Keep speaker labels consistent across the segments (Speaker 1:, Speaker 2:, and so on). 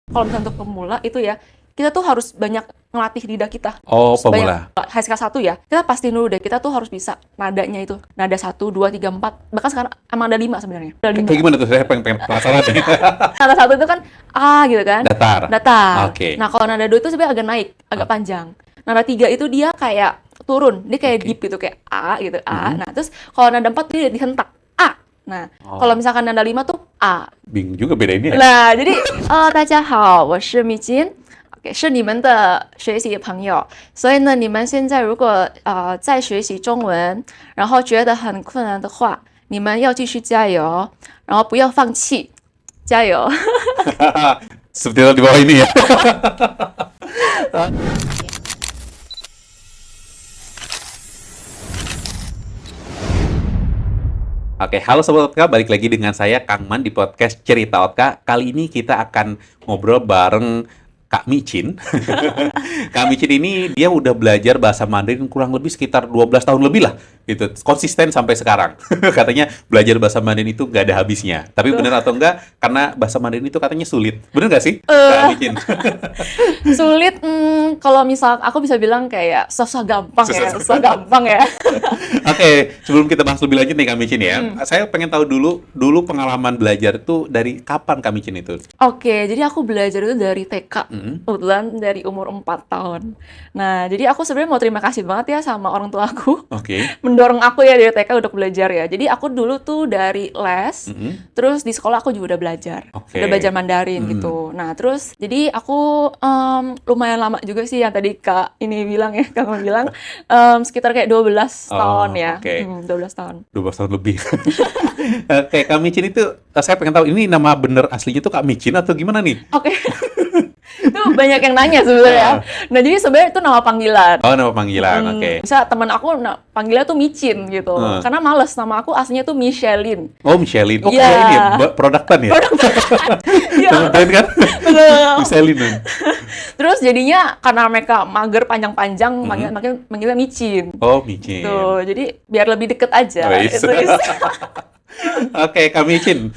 Speaker 1: Kalau misalnya untuk pemula itu ya, kita tuh harus banyak ngelatih lidah kita.
Speaker 2: Oh,
Speaker 1: Banyak,
Speaker 2: pemula.
Speaker 1: HSK 1 ya, kita pastiin dulu deh, kita tuh harus bisa nadanya itu. Nada 1, 2, 3, 4, bahkan sekarang emang ada 5 sebenarnya. Ada 5.
Speaker 2: Kayak gimana tuh? Saya pengen penasaran nih.
Speaker 1: Nada 1 itu kan A gitu kan.
Speaker 2: Datar.
Speaker 1: Datar.
Speaker 2: Oke.
Speaker 1: Nah, kalau nada 2 itu sebenarnya agak naik, agak panjang. Nada 3 itu dia kayak turun, dia kayak
Speaker 2: Oke.
Speaker 1: deep gitu, kayak A gitu, A. Nah, terus kalau nada 4 dia dihentak, A. Nah, kalau misalkan nada 5 tuh A.
Speaker 2: Bingung juga bedainnya.
Speaker 1: nah，jadi 大家好，我是蜜金。OK，是你们的学习朋友，所以呢，你们现在如果在学习中文，然后觉得很困难的话，你们要继续加油，然后不要放弃，加油。
Speaker 2: Subtitle di bawah ini ya. Oke, halo Sobat Otka, balik lagi dengan saya Kang Man di podcast Cerita Otka. Kali ini kita akan ngobrol bareng Kak Micin. Kak Micin ini dia udah belajar bahasa Mandarin kurang lebih sekitar 12 tahun lebih lah, gitu. Konsisten sampai sekarang. Katanya belajar bahasa Mandarin itu nggak ada habisnya. Tapi benar atau enggak, karena bahasa Mandarin itu katanya sulit. Bener nggak sih, Kak Micin?
Speaker 1: Sulit, kalau misal aku bisa bilang kayak susah gampang ya, susah gampang ya.
Speaker 2: Oke, sebelum kita bahas lebih lanjut nih Kak Micin ya, saya pengen tahu dulu pengalaman belajar itu dari kapan Kak Micin itu?
Speaker 1: Oke, jadi aku belajar itu dari TK. Kebetulan dari umur 4 tahun. Nah, jadi aku sebenarnya mau terima kasih banget ya sama orang tua aku.
Speaker 2: Oke.
Speaker 1: Mendorong aku ya dari TK untuk belajar ya. Jadi aku dulu tuh dari les, terus di sekolah aku juga udah belajar.
Speaker 2: Oke.
Speaker 1: Udah belajar Mandarin gitu. Nah, terus jadi aku lumayan lama juga sih yang tadi Kak ini bilang ya, Kak bilang sekitar kayak 12 tahun ya.
Speaker 2: Oke.
Speaker 1: 12 tahun.
Speaker 2: 12 tahun lebih. Oke, Kak Micin itu, saya pengen tahu, ini nama bener aslinya tuh Kak Micin atau gimana nih?
Speaker 1: Oke. Itu banyak yang nanya sebenarnya. Nah, jadi sebenarnya itu nama panggilan.
Speaker 2: Oh, nama panggilan, oke.
Speaker 1: Bisa teman aku panggilnya tuh Micin gitu. Karena males, nama aku aslinya tuh Micheline.
Speaker 2: Oh, Michelin. Oh,
Speaker 1: Iya.
Speaker 2: kayak ini ya, produk-an ya?
Speaker 1: Iya.
Speaker 2: Nama brand kan?
Speaker 1: Betul.
Speaker 2: Michelin.
Speaker 1: Terus jadinya karena mereka mager panjang-panjang, manggilnya Micin.
Speaker 2: Oh, Micin.
Speaker 1: Tuh, jadi biar lebih deket aja.
Speaker 2: Oh, iya.
Speaker 1: Itu.
Speaker 2: Oke, Kak Micin.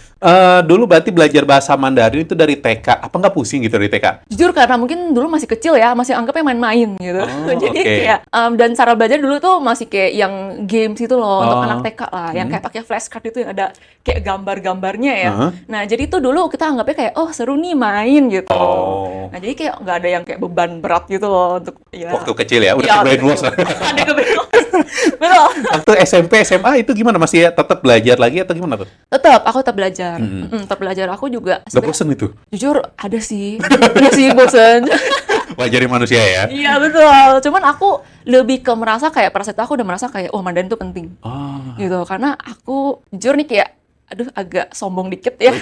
Speaker 2: Dulu berarti belajar bahasa Mandarin itu dari TK. Apa nggak pusing gitu dari TK?
Speaker 1: Jujur karena mungkin dulu masih kecil ya, masih anggapnya main-main gitu.
Speaker 2: Oh,
Speaker 1: Jadi
Speaker 2: oke.
Speaker 1: kayak dan cara belajar dulu tuh masih kayak yang games itu loh untuk anak TK lah, yang kayak pakai flashcard itu yang ada kayak gambar-gambarnya ya. Nah, jadi tuh dulu kita anggapnya kayak oh seru nih main gitu.
Speaker 2: Oh.
Speaker 1: Nah, jadi kayak nggak ada yang kayak beban berat gitu loh untuk ya.
Speaker 2: Waktu kecil ya, udah
Speaker 1: Iya,
Speaker 2: ke-brainwash.
Speaker 1: Ada ke-brainwash. Betul.
Speaker 2: Waktu SMP, SMA itu gimana? Masih tetap belajar lagi atau gimana tuh?
Speaker 1: Aku tetap belajar. Tetap belajar. Aku juga
Speaker 2: Nggak bosen itu?
Speaker 1: jujur ada sih. Ada sih bosen.
Speaker 2: Wajarin manusia ya?
Speaker 1: Iya betul. Cuman aku lebih ke merasa kayak pada saat itu aku udah merasa kayak Mandarin itu penting.
Speaker 2: Oh.
Speaker 1: Gitu. Karena aku jujur nih kayak aduh agak sombong dikit ya.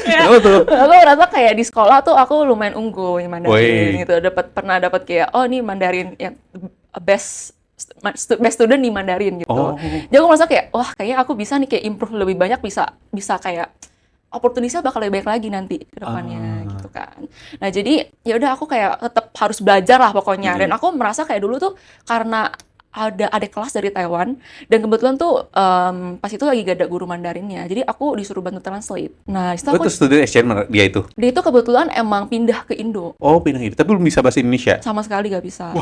Speaker 1: Ya,
Speaker 2: Kenapa tuh?
Speaker 1: aku merasa kayak di sekolah tuh aku lumayan unggul yang Mandarin
Speaker 2: Woi.
Speaker 1: gitu. Pernah dapat kayak oh nih Mandarin yang best student di Mandarin gitu.
Speaker 2: Oh.
Speaker 1: Jadi aku merasa kayak wah kayaknya aku bisa nih kayak improve lebih banyak, bisa kayak opportunity-nya bakal lebih baik lagi nanti ke depannya gitu kan. Nah, jadi ya udah aku kayak tetap harus belajar lah pokoknya. Dan aku merasa kayak dulu tuh karena ada adik kelas dari Taiwan dan kebetulan tuh pas itu lagi gak ada guru Mandarinnya. Jadi aku disuruh bantu translate. Nah, itu aku
Speaker 2: Itu student exchange dia itu?
Speaker 1: dia itu kebetulan emang pindah ke Indo.
Speaker 2: Oh, pindah ini. Tapi belum bisa bahasa Indonesia?
Speaker 1: Sama sekali gak bisa.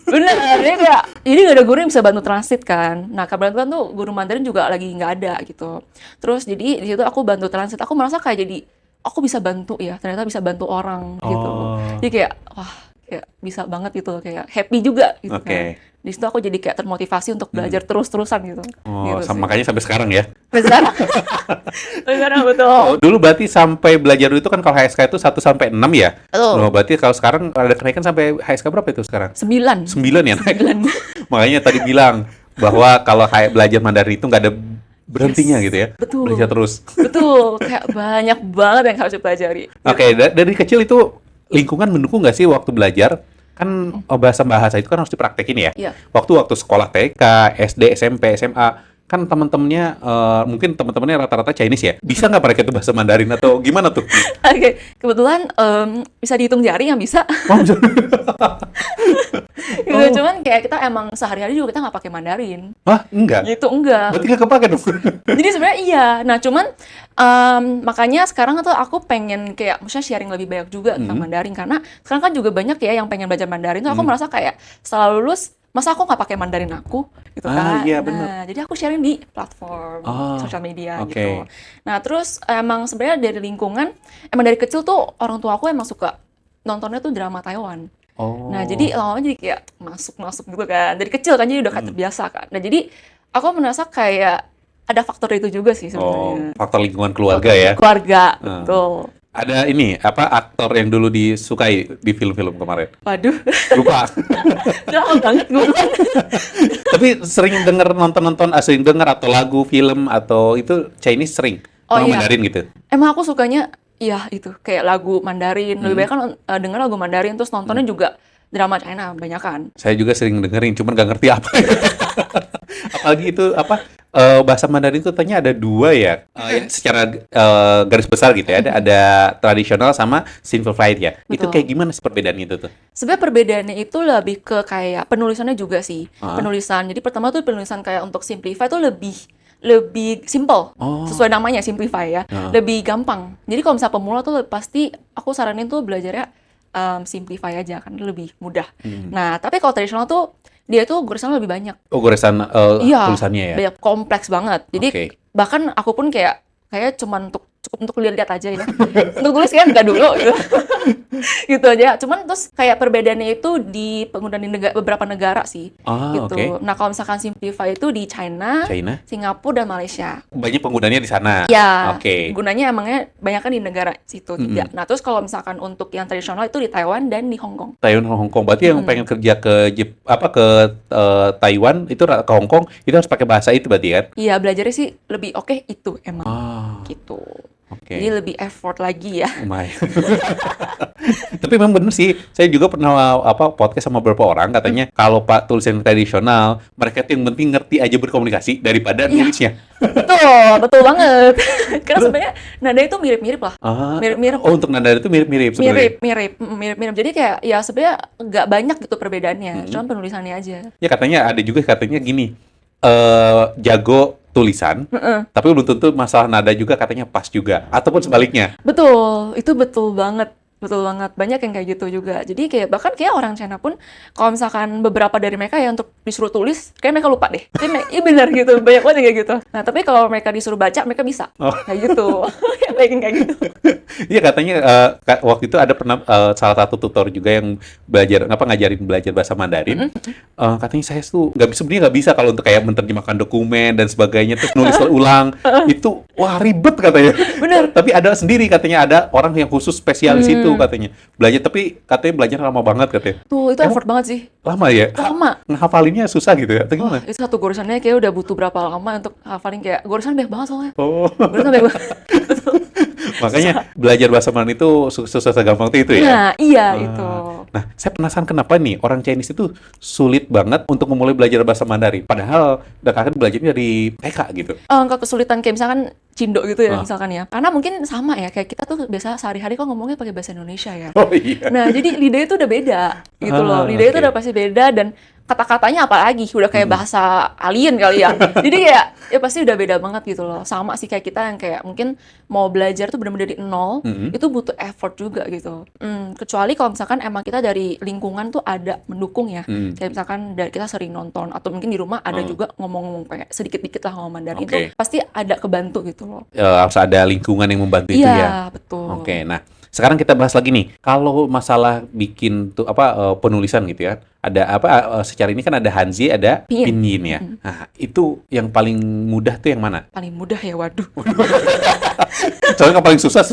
Speaker 1: Bener, dia kayak, jadi gak ada guru yang bisa bantu translate kan. Nah, kebetulan tuh guru Mandarin juga lagi nggak ada gitu. Terus jadi di situ aku bantu translate. Aku merasa kayak jadi, aku bisa bantu ya. Ternyata bisa bantu orang gitu.
Speaker 2: Oh.
Speaker 1: Jadi kayak, wah, kayak bisa banget gitu. Kayak happy juga gitu
Speaker 2: Oke.
Speaker 1: kan. Di situ aku jadi kayak termotivasi untuk belajar terus-terusan gitu.
Speaker 2: Oh,
Speaker 1: Gitu sih.
Speaker 2: makanya sampai sekarang ya?
Speaker 1: Sampai sekarang. Sampai sekarang, betul.
Speaker 2: Oh, dulu berarti sampai belajar dulu itu kan kalau HSK itu 1 sampai 6 ya?
Speaker 1: Betul.
Speaker 2: Oh, berarti kalau sekarang ada kenaikan sampai HSK berapa itu sekarang?
Speaker 1: 9.
Speaker 2: 9 ya naik?
Speaker 1: 9.
Speaker 2: Makanya tadi bilang bahwa kalau belajar Mandarin itu nggak ada berhentinya gitu ya?
Speaker 1: Betul.
Speaker 2: Belajar terus.
Speaker 1: Betul, kayak banyak banget yang harus dipelajari.
Speaker 2: Oke, dari kecil itu lingkungan mendukung nggak sih waktu belajar? Kan bahasa itu kan harus dipraktekin ya?
Speaker 1: Iya.
Speaker 2: Waktu sekolah TK, SD, SMP, SMA, kan teman-temannya mungkin teman-temannya rata-rata Chinese ya. Bisa nggak mereka itu bahasa Mandarin atau gimana tuh?
Speaker 1: Oke, kebetulan bisa dihitung jari yang bisa.
Speaker 2: Oh, bisa.
Speaker 1: Gitu.
Speaker 2: Oh.
Speaker 1: Cuman kayak kita emang sehari-hari juga kita nggak pakai Mandarin.
Speaker 2: Hah, enggak.
Speaker 1: Gitu enggak.
Speaker 2: Berarti nggak kepake dong.
Speaker 1: Jadi sebenarnya iya. Nah, cuman makanya sekarang tuh aku pengen kayak maksudnya sharing lebih banyak juga tentang Mandarin karena sekarang kan juga banyak ya yang pengen belajar Mandarin tuh aku merasa kayak setelah lulus masa aku nggak pakai Mandarin aku gitu kan.
Speaker 2: Iya, bener.
Speaker 1: Nah, jadi aku sharing di platform sosial media
Speaker 2: oke.
Speaker 1: gitu. Nah, terus emang sebenarnya dari lingkungan emang dari kecil tuh orang tua aku emang suka nontonnya tuh drama Taiwan.
Speaker 2: Oh.
Speaker 1: Nah, jadi lama-lama jadi kayak masuk gitu kan. Dari kecil kan jadi udah kayak terbiasa kan. Nah, jadi aku merasa kayak ada faktor itu juga sih sebenarnya.
Speaker 2: Faktor lingkungan keluarga ya.
Speaker 1: Keluarga, betul.
Speaker 2: Ada ini, apa aktor yang dulu disukai di film-film kemarin?
Speaker 1: Waduh,
Speaker 2: Lupa.
Speaker 1: jauh banget gue.
Speaker 2: Tapi sering sering denger atau lagu, film, atau itu Chinese sering?
Speaker 1: Oh,
Speaker 2: Atau
Speaker 1: iya.
Speaker 2: Mandarin gitu?
Speaker 1: Emang aku sukanya, ya itu, kayak lagu Mandarin. Lebih banyak kan denger lagu Mandarin, terus nontonnya juga drama China, banyakan.
Speaker 2: Saya juga sering dengerin, cuman gak ngerti apa. Apalagi itu, bahasa Mandarin itu ternyata ada dua ya. Secara garis besar gitu ya, ada tradisional sama simplified ya. Itu
Speaker 1: Betul.
Speaker 2: kayak gimana sih perbedaan itu tuh?
Speaker 1: Sebenarnya perbedaannya itu lebih ke kayak penulisannya juga sih. Penulisan. Jadi pertama tuh penulisan kayak untuk simplify tuh lebih simple. Sesuai namanya simplify ya. Lebih gampang. Jadi kalau misalnya pemula tuh pasti aku saranin tuh belajarnya simplify aja kan lebih mudah. Nah, tapi kalau tradisional tuh dia tuh goresannya lebih banyak.
Speaker 2: Oh, goresan
Speaker 1: Iya,
Speaker 2: tulisannya ya?
Speaker 1: banyak kompleks banget. Jadi
Speaker 2: Oke.
Speaker 1: bahkan aku pun kayak cuman cukup untuk lihat-lihat aja ya. Untuk tulis kan enggak dulu gitu. Gitu aja. Cuman terus kayak perbedaannya itu di penggunaan di beberapa negara sih. Gitu.
Speaker 2: Oke.
Speaker 1: Nah, kalau misalkan simplify itu di China,
Speaker 2: China?
Speaker 1: Singapura dan Malaysia.
Speaker 2: Banyak penggunanya di sana?
Speaker 1: Ya,
Speaker 2: Oke.
Speaker 1: gunanya emangnya banyak kan di negara situ juga. Nah, terus kalau misalkan untuk yang tradisional itu di Taiwan dan di Hong Kong.
Speaker 2: Taiwan, Hong Kong. Berarti yang pengen kerja ke Taiwan itu ke Hong Kong itu harus pakai bahasa itu berarti kan?
Speaker 1: Iya, belajarnya sih lebih oke itu emang gitu.
Speaker 2: Oke.
Speaker 1: Jadi lebih effort lagi ya.
Speaker 2: Lumayan. Tapi memang bener sih, saya juga pernah podcast sama beberapa orang katanya kalau Pak tulisan tradisional, mereka tuh yang penting ngerti aja berkomunikasi daripada nulisnya.
Speaker 1: Betul banget. Karena sebenarnya nada itu mirip-mirip lah. Mirip-mirip.
Speaker 2: Oh, untuk nada itu mirip-mirip sebenarnya.
Speaker 1: Mirip. Jadi kayak ya sebenarnya nggak banyak gitu perbedaannya, cuma penulisannya aja.
Speaker 2: Ya katanya gini, jago tulisan, tapi belum tentu masalah nada juga katanya pas juga, ataupun sebaliknya.
Speaker 1: Betul, itu betul banget. Banyak yang kayak gitu juga. Jadi kayak bahkan kayak orang China pun kalau misalkan beberapa dari mereka ya untuk disuruh tulis, kayak mereka lupa deh. Iya benar gitu, banyak banget yang kayak gitu. Nah, tapi kalau mereka disuruh baca, mereka bisa. Kayak gitu. Kayak gitu.
Speaker 2: Iya katanya waktu itu ada pernah salah satu tutor juga yang ngajarin belajar bahasa Mandarin. Katanya saya tuh sebenarnya nggak bisa kalau untuk kayak menerjemahkan dokumen dan sebagainya terus nulis ulang itu wah ribet katanya.
Speaker 1: Bener.
Speaker 2: Tapi ada sendiri katanya ada orang yang khusus spesialis itu katanya belajar tapi katanya belajar lama banget katanya.
Speaker 1: Tuh, itu effort banget sih.
Speaker 2: Lama ya?
Speaker 1: Lama.
Speaker 2: Ngehafalinnya susah gitu ya? Atau gimana?
Speaker 1: Itu satu goresannya kayak udah butuh berapa lama untuk hafalin kayak goresan banyak banget soalnya.
Speaker 2: Oh.
Speaker 1: Goresan banyak banget.
Speaker 2: Makanya belajar bahasa Mandarin itu susah gampang itu ya?
Speaker 1: Nah, iya itu.
Speaker 2: Nah, saya penasaran kenapa nih orang Chinese itu sulit banget untuk memulai belajar bahasa Mandarin. Padahal udah kan belajarnya dari TK gitu.
Speaker 1: Kalau kesulitan kayak misalkan Cindo gitu ya misalkan ya. Karena mungkin sama ya kayak kita tuh biasa sehari-hari kok ngomongnya pakai bahasa Indonesia ya.
Speaker 2: Oh iya.
Speaker 1: Nah, jadi lidahnya itu udah beda gitu loh. Lidahnya itu udah pasti beda dan kata-katanya apalagi udah kayak bahasa alien kali ya. Jadi kayak ya pasti udah beda banget gitu loh. Sama sih kayak kita yang kayak mungkin mau belajar tuh benar-benar dari nol, itu butuh effort juga gitu. Kecuali kalau misalkan emang kita dari lingkungan tuh ada mendukung ya. Kayak misalkan dari kita sering nonton atau mungkin di rumah ada juga ngomong-ngomong kayak sedikit-dikit lah ngomong Mandarin itu pasti ada kebantu gitu loh.
Speaker 2: Harus ada lingkungan yang membantu itu ya.
Speaker 1: Iya, betul.
Speaker 2: Oke, nah sekarang kita bahas lagi nih. Kalau masalah bikin tuh penulisan gitu ya. Ada secara ini kan ada Hanzi, ada Pinyin ya. Nah, itu yang paling mudah tuh yang mana?
Speaker 1: Paling mudah ya, waduh.
Speaker 2: Soalnya paling susah.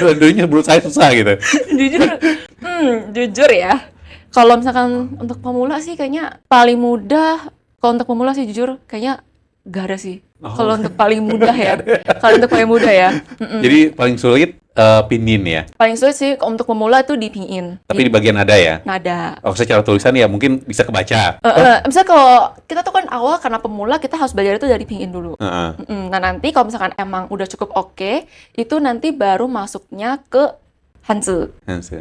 Speaker 2: Dua-duanya menurut saya susah gitu.
Speaker 1: Jujur ya. Kalau misalkan untuk pemula sih kayaknya paling mudah. Kalau untuk pemula sih jujur kayaknya Gak ada sih.
Speaker 2: Oh.
Speaker 1: Kalau untuk paling mudah ya. Kalau untuk paling mudah ya.
Speaker 2: Jadi paling sulit pinin ya.
Speaker 1: Paling sulit sih untuk pemula itu di pin-in.
Speaker 2: Tapi di bagian nada ya.
Speaker 1: Nada.
Speaker 2: Oh, secara tulisan ya mungkin bisa kebaca.
Speaker 1: Misalnya kalau kita tuh kan awal karena pemula kita harus belajar itu dari pin-in dulu.
Speaker 2: Heeh.
Speaker 1: Nah nanti kalau misalkan emang udah cukup oke, itu nanti baru masuknya ke Hanzi.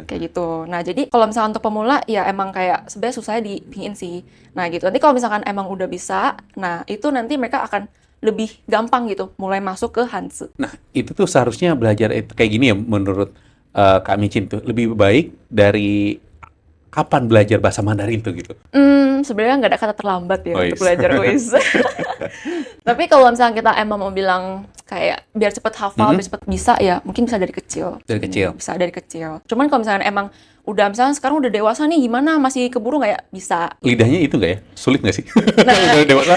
Speaker 1: Kayak gitu. Nah, jadi kalau misalkan untuk pemula ya emang kayak sebenarnya susahnya di pin sih. Nah, gitu. Nanti kalau misalkan emang udah bisa, nah itu nanti mereka akan lebih gampang gitu mulai masuk ke Hanzi.
Speaker 2: Nah, itu tuh seharusnya belajar kayak gini ya menurut Kak Micin tuh. Lebih baik dari kapan belajar bahasa Mandarin tuh gitu?
Speaker 1: Sebenarnya nggak ada kata terlambat ya
Speaker 2: Wis.
Speaker 1: untuk belajar wis. Tapi kalau misalnya kita emang mau bilang kayak biar cepet hafal, biar cepet bisa ya mungkin bisa dari kecil.
Speaker 2: Dari kecil?
Speaker 1: Bisa dari kecil. Cuman kalau misalnya emang udah misalnya sekarang udah dewasa nih gimana masih keburu nggak ya? Bisa.
Speaker 2: Lidahnya itu nggak ya? Sulit nggak sih? Kalau dewasa?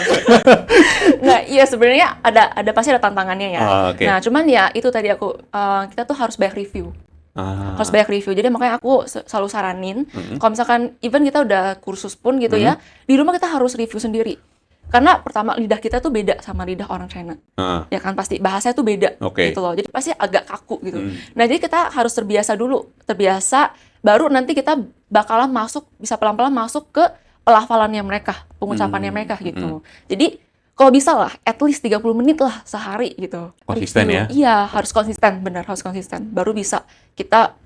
Speaker 1: Nah, iya sebenarnya ada pasti ada tantangannya ya.
Speaker 2: Oke.
Speaker 1: Nah, cuman ya itu tadi aku kita tuh harus banyak review. Harus banyak review. Jadi makanya aku selalu saranin kalau misalkan even kita udah kursus pun gitu ya, di rumah kita harus review sendiri. Karena pertama lidah kita tuh beda sama lidah orang China. Ya kan pasti bahasanya tuh beda gitu loh. Jadi pasti agak kaku gitu. Nah, jadi kita harus terbiasa dulu. Terbiasa baru nanti kita bakalan bisa pelan-pelan masuk ke pelafalannya mereka, pengucapannya mereka gitu. Jadi kalau bisa lah, at least 30 menit lah sehari gitu.
Speaker 2: Konsisten
Speaker 1: review.
Speaker 2: ya?
Speaker 1: Iya, harus konsisten, benar harus konsisten. Baru bisa kita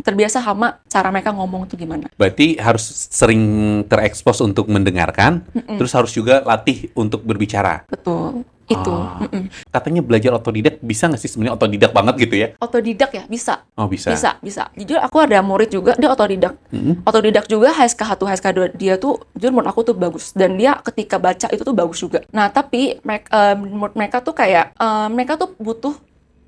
Speaker 1: terbiasa sama cara mereka ngomong tuh gimana.
Speaker 2: Berarti harus sering terekspos untuk mendengarkan, terus harus juga latih untuk berbicara.
Speaker 1: Betul, itu.
Speaker 2: Katanya belajar otodidak bisa nggak sih sebenarnya otodidak banget gitu ya?
Speaker 1: Otodidak ya, bisa.
Speaker 2: Oh bisa.
Speaker 1: Bisa. Jujur aku ada murid juga, dia otodidak. Otodidak juga, HSK 1, HSK 2, dia tuh, jujur menurut aku tuh bagus. Dan dia ketika baca itu tuh bagus juga. Nah, tapi menurut mereka tuh kayak, mereka tuh butuh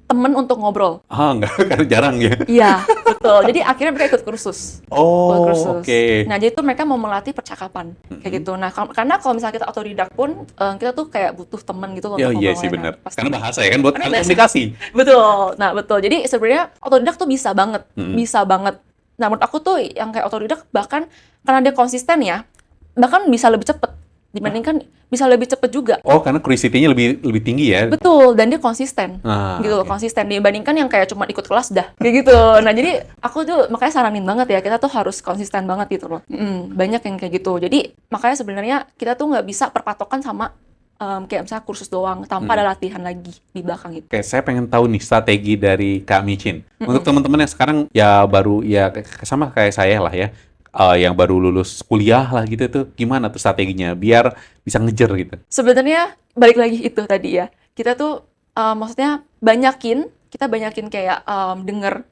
Speaker 1: temen untuk ngobrol.
Speaker 2: Enggak, karena jarang ya.
Speaker 1: Iya, betul. Jadi akhirnya mereka ikut kursus.
Speaker 2: Oh,
Speaker 1: kursus.
Speaker 2: oke.
Speaker 1: Nah, jadi tuh mereka mau melatih percakapan. Kayak gitu. Nah, karena kalau misalnya kita otodidak pun, kita tuh kayak butuh temen gitu loh.
Speaker 2: Iya
Speaker 1: untuk
Speaker 2: sih
Speaker 1: ngobrolnya.
Speaker 2: benar.
Speaker 1: Pasti.
Speaker 2: Karena bahasa ya kan buat
Speaker 1: Karena bahasa.
Speaker 2: komunikasi.
Speaker 1: Betul. Nah, betul. Jadi sebenarnya otodidak tuh bisa banget. Bisa banget. Nah, menurut aku tuh yang kayak otodidak bahkan karena dia konsisten ya, bahkan bisa lebih cepet dibandingkan bisa lebih cepet juga.
Speaker 2: Oh, karena curiosity-nya lebih tinggi ya.
Speaker 1: Betul, dan dia konsisten. Gitu loh, konsisten dibandingkan yang kayak cuma ikut kelas dah. Kayak gitu. Nah, jadi aku tuh makanya saranin banget ya, kita tuh harus konsisten banget gitu loh. Banyak yang kayak gitu. Jadi, makanya sebenarnya kita tuh nggak bisa perpatokan sama kayak misalnya kursus doang tanpa ada latihan lagi di belakang itu.
Speaker 2: Oke, saya pengen tahu nih strategi dari Kak Micin. Untuk teman-teman yang sekarang ya baru ya sama kayak saya lah ya. Yang baru lulus kuliah lah gitu tuh gimana tuh strateginya biar bisa ngejar gitu?
Speaker 1: Sebenarnya balik lagi itu tadi ya. Kita tuh maksudnya kita banyakin kayak denger.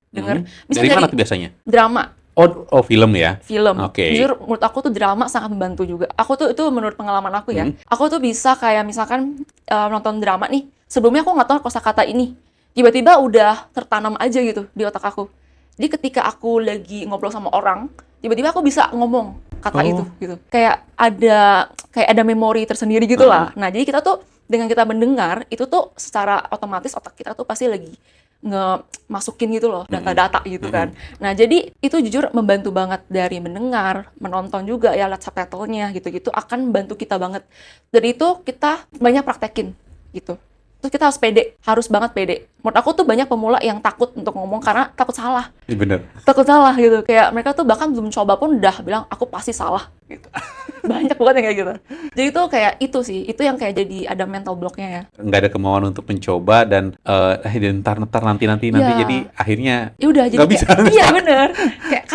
Speaker 1: Bisa
Speaker 2: Dari mana tuh biasanya?
Speaker 1: Drama.
Speaker 2: Oh film ya?
Speaker 1: Film.
Speaker 2: Oke.
Speaker 1: Jujur menurut aku tuh drama sangat membantu juga. Aku tuh itu menurut pengalaman aku ya. Aku tuh bisa kayak misalkan nonton drama nih. Sebelumnya aku nggak tahu kosakata ini. Tiba-tiba udah tertanam aja gitu di otak aku. Jadi ketika aku lagi ngobrol sama orang, tiba-tiba aku bisa ngomong kata itu gitu. Kayak ada memori tersendiri gitu lah. Nah, jadi kita tuh dengan kita mendengar itu tuh secara otomatis otak kita tuh pasti lagi ngemasukin gitu loh data-data gitu kan. Nah, jadi itu jujur membantu banget dari mendengar, menonton juga ya lihat subtitlenya gitu-gitu akan bantu kita banget. Dari itu kita banyak praktekin gitu. Terus kita harus banget pede. Menurut aku tuh banyak pemula yang takut untuk ngomong karena takut salah.
Speaker 2: Iya bener.
Speaker 1: Takut salah gitu. Kayak mereka tuh bahkan belum coba pun udah bilang aku pasti salah gitu. Banyak banget yang kayak gitu. Jadi tuh kayak itu sih, itu yang kayak jadi ada mental blocknya ya.
Speaker 2: Nggak ada kemauan untuk mencoba dan ntar nanti jadi akhirnya
Speaker 1: Ya udah jadi
Speaker 2: nggak bisa.
Speaker 1: Iya bener. Kayak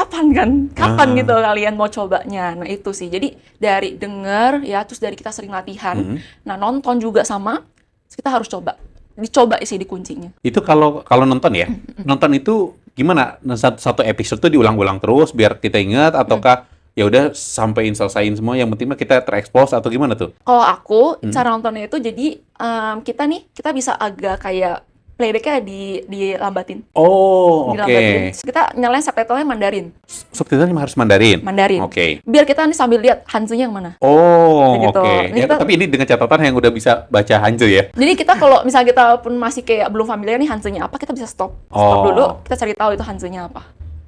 Speaker 1: kapan gitu kalian mau cobanya. Nah itu sih. Jadi dari denger ya, terus dari kita sering latihan. Nah nonton juga sama. Kita harus dicoba sih di kuncinya.
Speaker 2: Itu kalau nonton ya, nonton itu gimana? Satu episode tuh diulang-ulang terus biar kita ingat ataukah ya udah sampein selesaiin semua yang penting mah kita terekspos atau gimana tuh?
Speaker 1: Kalau aku cara nontonnya itu jadi kita bisa agak kayak playbacknya dilambatin.
Speaker 2: Oh, oke.
Speaker 1: Dilambatin. Terus kita nyalain subtitlenya Mandarin.
Speaker 2: Subtitlenya harus Mandarin?
Speaker 1: Mandarin.
Speaker 2: Oke.
Speaker 1: Biar kita nih sambil lihat Hanzi-nya yang mana.
Speaker 2: Oh,
Speaker 1: gitu.
Speaker 2: oke.
Speaker 1: Ini
Speaker 2: Ya, tapi ini dengan catatan yang udah bisa baca Hanzi ya?
Speaker 1: Jadi kita kalau misalnya kita pun masih kayak belum familiar nih Hanzi-nya apa, kita bisa stop
Speaker 2: Oh.
Speaker 1: dulu, kita cari tahu itu Hanzi-nya apa.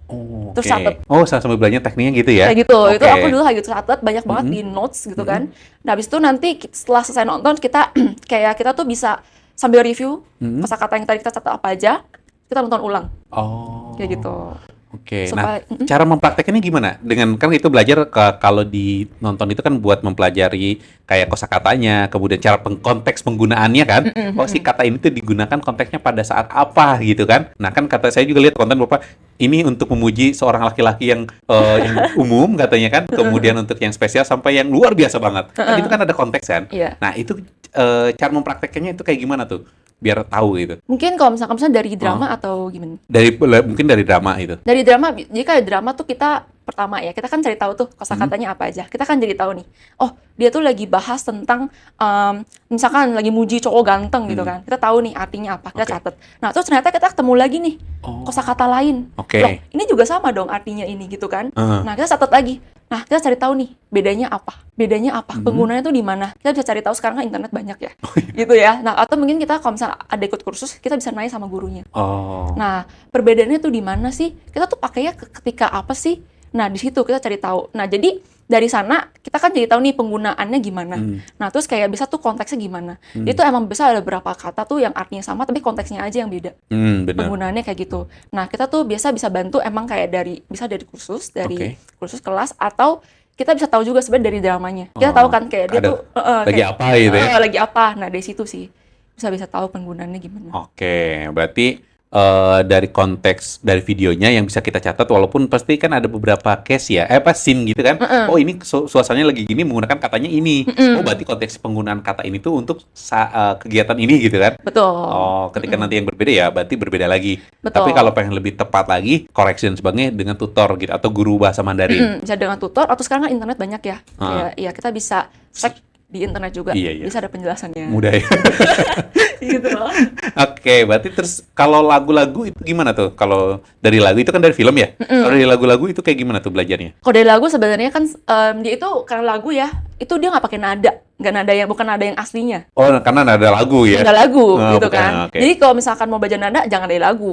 Speaker 2: Oh,
Speaker 1: Terus
Speaker 2: oke.
Speaker 1: catet.
Speaker 2: Oh, sambil belajar tekniknya gitu ya?
Speaker 1: Kayak gitu, itu
Speaker 2: Oke.
Speaker 1: aku dulu kayak gitu catat banyak banget di
Speaker 2: Mm-mm.
Speaker 1: notes gitu
Speaker 2: Mm-mm.
Speaker 1: kan. Nah habis itu nanti setelah selesai nonton kita kayak kita tuh bisa sambil review
Speaker 2: Mm-mm.
Speaker 1: kosakata yang tadi kita catat apa aja, kita nonton ulang
Speaker 2: Oh.
Speaker 1: kayak gitu.
Speaker 2: Oke, nah
Speaker 1: Supaya
Speaker 2: cara mempraktekannya gimana? Dengan kan itu belajar kalau di nonton itu kan buat mempelajari kayak kosakatanya, kemudian cara konteks penggunaannya kan. Oh, si kata ini tuh digunakan konteksnya pada saat apa gitu kan. Nah, kan kata saya juga lihat konten Bapak ini untuk memuji seorang laki-laki yang umum katanya kan, kemudian untuk yang spesial sampai yang luar biasa banget. Kan itu kan ada konteks kan.
Speaker 1: Iya.
Speaker 2: Nah, itu cara mempraktekannya itu kayak gimana tuh? Biar tahu gitu.
Speaker 1: Mungkin kalau misalkan dari drama atau gimana?
Speaker 2: Mungkin dari drama itu.
Speaker 1: Dari drama, jadi kayak drama tuh kita pertama ya, kita kan cari tahu tuh kosakatanya apa aja. Kita kan jadi tahu nih, oh dia tuh lagi bahas tentang misalkan lagi muji cowok ganteng gitu kan. Kita tahu nih artinya apa, kita
Speaker 2: Oke.
Speaker 1: catat. Nah terus ternyata kita ketemu lagi nih
Speaker 2: Oh.
Speaker 1: kosakata lain.
Speaker 2: Oke.
Speaker 1: Loh, ini juga sama dong artinya ini gitu kan.
Speaker 2: Heeh.
Speaker 1: Nah kita catat lagi. Nah kita cari tahu nih bedanya apa, penggunanya tuh di mana. Kita bisa cari tahu sekarang kan internet banyak ya, gitu ya. Nah atau mungkin kita kalau misalnya ada ikut kursus, kita bisa nanya sama gurunya.
Speaker 2: Oh.
Speaker 1: Nah, perbedaannya tuh di mana sih? Kita tuh pakainya ketika apa sih? Nah, di situ kita cari tahu. Nah, jadi dari sana kita kan jadi tahu nih penggunaannya gimana. Nah, terus kayak bisa tuh konteksnya gimana. Itu emang bisa ada beberapa kata tuh yang artinya sama tapi konteksnya aja yang beda.
Speaker 2: Benar.
Speaker 1: Penggunaannya kayak gitu. Nah, kita tuh bisa bantu emang kayak bisa dari kursus,
Speaker 2: Oke.
Speaker 1: kursus kelas atau kita bisa tahu juga sebenarnya dari dramanya. Kita tahu kan kayak dia
Speaker 2: Ada
Speaker 1: tuh
Speaker 2: lagi apa gitu ya?
Speaker 1: lagi apa. Nah, dari situ sih bisa tahu penggunaannya gimana.
Speaker 2: Oke, berarti dari konteks dari videonya yang bisa kita catat, walaupun pasti kan ada beberapa case ya, scene gitu kan. Oh ini suasananya lagi gini menggunakan katanya ini. Oh berarti konteks penggunaan kata ini tuh untuk kegiatan ini gitu kan.
Speaker 1: Betul.
Speaker 2: Oh, ketika nanti yang berbeda ya, berarti berbeda lagi.
Speaker 1: Betul.
Speaker 2: Tapi kalau pengen lebih tepat lagi, correction sebagainya dengan tutor gitu atau guru bahasa Mandarin.
Speaker 1: Bisa dengan tutor atau sekarang kan internet banyak ya.
Speaker 2: Ah.
Speaker 1: Ya kita bisa cek di internet juga.
Speaker 2: Iya.
Speaker 1: Bisa ada penjelasannya.
Speaker 2: Mudah ya.
Speaker 1: Gitu loh.
Speaker 2: Oke, berarti terus kalau lagu-lagu itu gimana tuh? Kalau dari lagu itu kan dari film ya? Kalau dari lagu-lagu itu kayak gimana tuh belajarnya?
Speaker 1: Kalau dari lagu sebenarnya kan dia itu karena lagu ya, itu dia nggak pakai nada, nggak nada yang bukan nada yang aslinya.
Speaker 2: Oh, karena ada lagu ya?
Speaker 1: Nggak lagu
Speaker 2: Oh,
Speaker 1: gitu
Speaker 2: bukan,
Speaker 1: kan.
Speaker 2: oke.
Speaker 1: Jadi kalau misalkan mau belajar nada jangan dari lagu,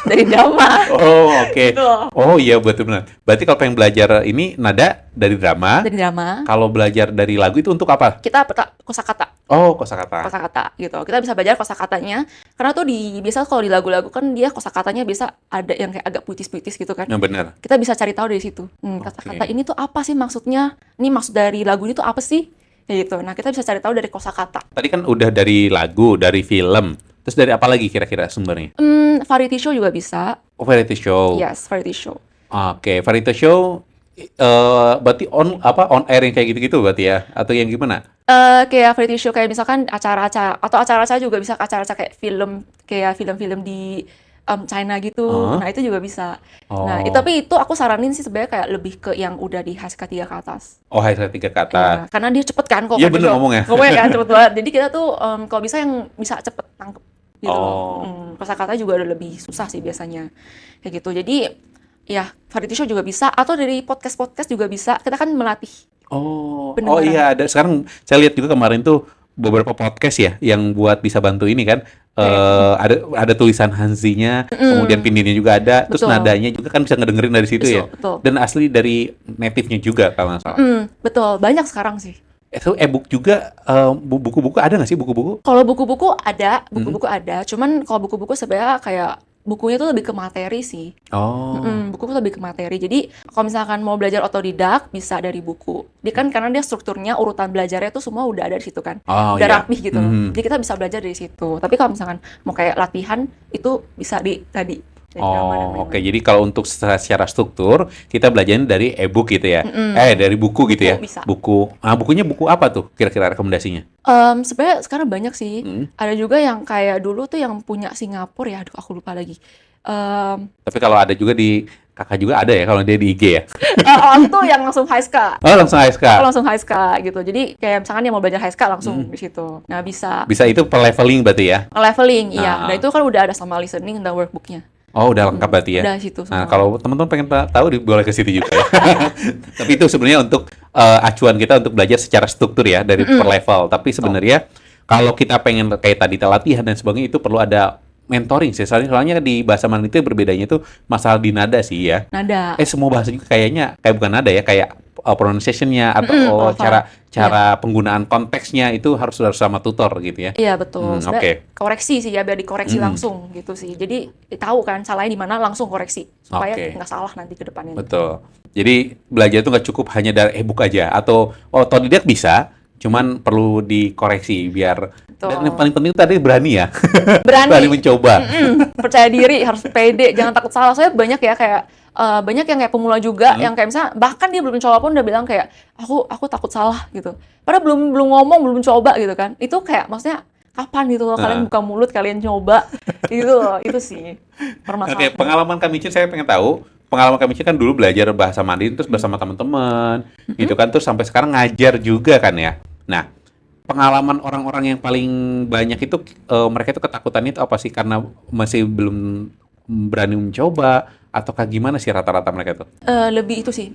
Speaker 1: dari drama.
Speaker 2: Oh, oke.
Speaker 1: Gitu.
Speaker 2: Oh iya, betul benar. Berarti kalau pengen belajar ini nada dari drama,
Speaker 1: Dari drama.
Speaker 2: kalau belajar dari lagu itu untuk apa?
Speaker 1: Kita kosakata.
Speaker 2: Oh, kosakata.
Speaker 1: Kosakata gitu. Kita bisa belajar kosakatanya karena tuh biasa kalau di lagu-lagu kan dia kosakatanya bisa ada yang kayak agak puitis-puitis gitu kan.
Speaker 2: Yang benar.
Speaker 1: Kita bisa cari tahu dari situ. Kata-kata ini tuh apa sih maksudnya? Ini maksud dari lagu ini tuh apa sih? Kayak gitu. Nah, kita bisa cari tahu dari kosakata.
Speaker 2: Tadi kan udah dari lagu, dari film. Terus dari apa lagi kira-kira sumbernya?
Speaker 1: Variety show juga bisa.
Speaker 2: Oh, variety show.
Speaker 1: Yes, variety show.
Speaker 2: Oke, variety show berarti on air yang kayak gitu-gitu berarti ya? Atau yang gimana?
Speaker 1: Kayak variety show kayak misalkan acara-acara atau acara-acara juga bisa acara-acara kayak film-film di China gitu. Nah, itu juga bisa. Nah, tapi itu aku saranin sih sebenarnya kayak lebih ke yang udah di HSK 3 ke atas.
Speaker 2: Oh, HSK 3 ke atas.
Speaker 1: Iya, karena dia cepet kan kok.
Speaker 2: Iya, bener ngomongnya.
Speaker 1: Ngomongnya kan cepet banget. Jadi kita tuh kalau bisa yang bisa cepet tangkep gitu.
Speaker 2: Oh.
Speaker 1: Kosakata juga udah lebih susah sih biasanya. Kayak gitu. Jadi ya variety show juga bisa atau dari podcast juga bisa. Kita kan melatih.
Speaker 2: Oh
Speaker 1: Pendengaran.
Speaker 2: iya, ada sekarang saya lihat juga kemarin tuh beberapa podcast ya yang buat bisa bantu ini kan. Ada tulisan Hanzi-nya, kemudian pindinya juga ada, terus
Speaker 1: Betul.
Speaker 2: nadanya juga kan bisa ngedengerin dari situ ya.
Speaker 1: Betul.
Speaker 2: Dan asli dari native-nya juga kalau nggak salah.
Speaker 1: Betul, banyak sekarang sih.
Speaker 2: Itu e-book juga, buku-buku ada nggak sih buku-buku?
Speaker 1: Kalau buku-buku ada, cuman kalau buku-buku sebenarnya kayak bukunya tuh lebih ke materi sih.
Speaker 2: Oh.
Speaker 1: Buku tuh lebih ke materi. Jadi kalau misalkan mau belajar otodidak bisa dari buku. Dia kan karena dia strukturnya urutan belajarnya tuh semua udah ada di situ kan.
Speaker 2: Oh,
Speaker 1: Udah
Speaker 2: iya.
Speaker 1: rapih gitu. Jadi kita bisa belajar dari situ. Tapi kalau misalkan mau kayak latihan itu bisa dari drama dan
Speaker 2: Oh, oke.
Speaker 1: lain-lain.
Speaker 2: Jadi kalau untuk secara struktur kita belajarnya dari e-book gitu ya. Dari buku gitu ya.
Speaker 1: Buku bisa.
Speaker 2: Bukunya buku apa tuh kira-kira rekomendasinya?
Speaker 1: Sebenarnya sekarang banyak sih. Ada juga yang kayak dulu tuh yang punya Singapura ya. Aduh, aku lupa lagi.
Speaker 2: Tapi kalau ada juga di kakak juga ada ya kalau dia di IG ya.
Speaker 1: Tuh yang langsung HSK.
Speaker 2: Oh, langsung ASK.
Speaker 1: Langsung HSK gitu. Jadi kayak misalkan yang mau belajar HSK langsung di situ. Nah, bisa
Speaker 2: Bisa itu per leveling berarti ya.
Speaker 1: leveling, iya.
Speaker 2: Nah.
Speaker 1: Nah, itu kan udah ada sama listening dan workbooknya.
Speaker 2: Oh, udah lengkap berarti ya.
Speaker 1: Udah situ
Speaker 2: Nah,
Speaker 1: semua.
Speaker 2: kalau teman-teman pengen tahu boleh ke situ juga ya. Tapi itu sebenarnya untuk acuan kita untuk belajar secara struktur ya dari per level. Tapi sebenarnya kalau kita pengen kayak tadi latihan dan sebagainya itu perlu ada mentoring sih. Soalnya di bahasa Mandarin itu berbedanya itu masalah di nada sih ya.
Speaker 1: Nada.
Speaker 2: Semua bahasa juga kayaknya kayak bukan nada ya, kayak pronunciation-nya atau
Speaker 1: paham.
Speaker 2: cara penggunaan konteksnya itu harus sama tutor gitu ya.
Speaker 1: Iya betul. Sebenarnya
Speaker 2: Oke.
Speaker 1: koreksi sih ya, biar dikoreksi langsung gitu sih. Jadi tahu kan salahnya di mana, langsung koreksi supaya
Speaker 2: Oke.
Speaker 1: nggak salah nanti ke depannya.
Speaker 2: Betul. Jadi belajar itu nggak cukup hanya dari e-book aja atau otodidak bisa, cuman perlu dikoreksi biar.
Speaker 1: Betul.
Speaker 2: Dan yang paling penting tadi berani ya.
Speaker 1: Berani.
Speaker 2: Berani mencoba.
Speaker 1: Percaya diri, harus pede, jangan takut salah. Soalnya banyak ya kayak banyak yang kayak pemula juga yang kayak misalnya bahkan dia belum coba pun udah bilang kayak aku takut salah gitu. Padahal belum ngomong, belum coba gitu kan. Itu kayak maksudnya kapan gitu loh kalian buka mulut, kalian coba gitu loh. Itu sih permasalahan.
Speaker 2: Oke, pengalaman Kak Micin saya pengen tahu. Pengalaman Kak Micin kan dulu belajar bahasa Mandarin terus bersama teman-teman gitu kan, terus sampai sekarang ngajar juga kan ya. Nah, pengalaman orang-orang yang paling banyak itu mereka itu ketakutannya itu apa sih? Karena masih belum berani mencoba ataukah gimana sih rata-rata mereka itu?
Speaker 1: Lebih itu sih,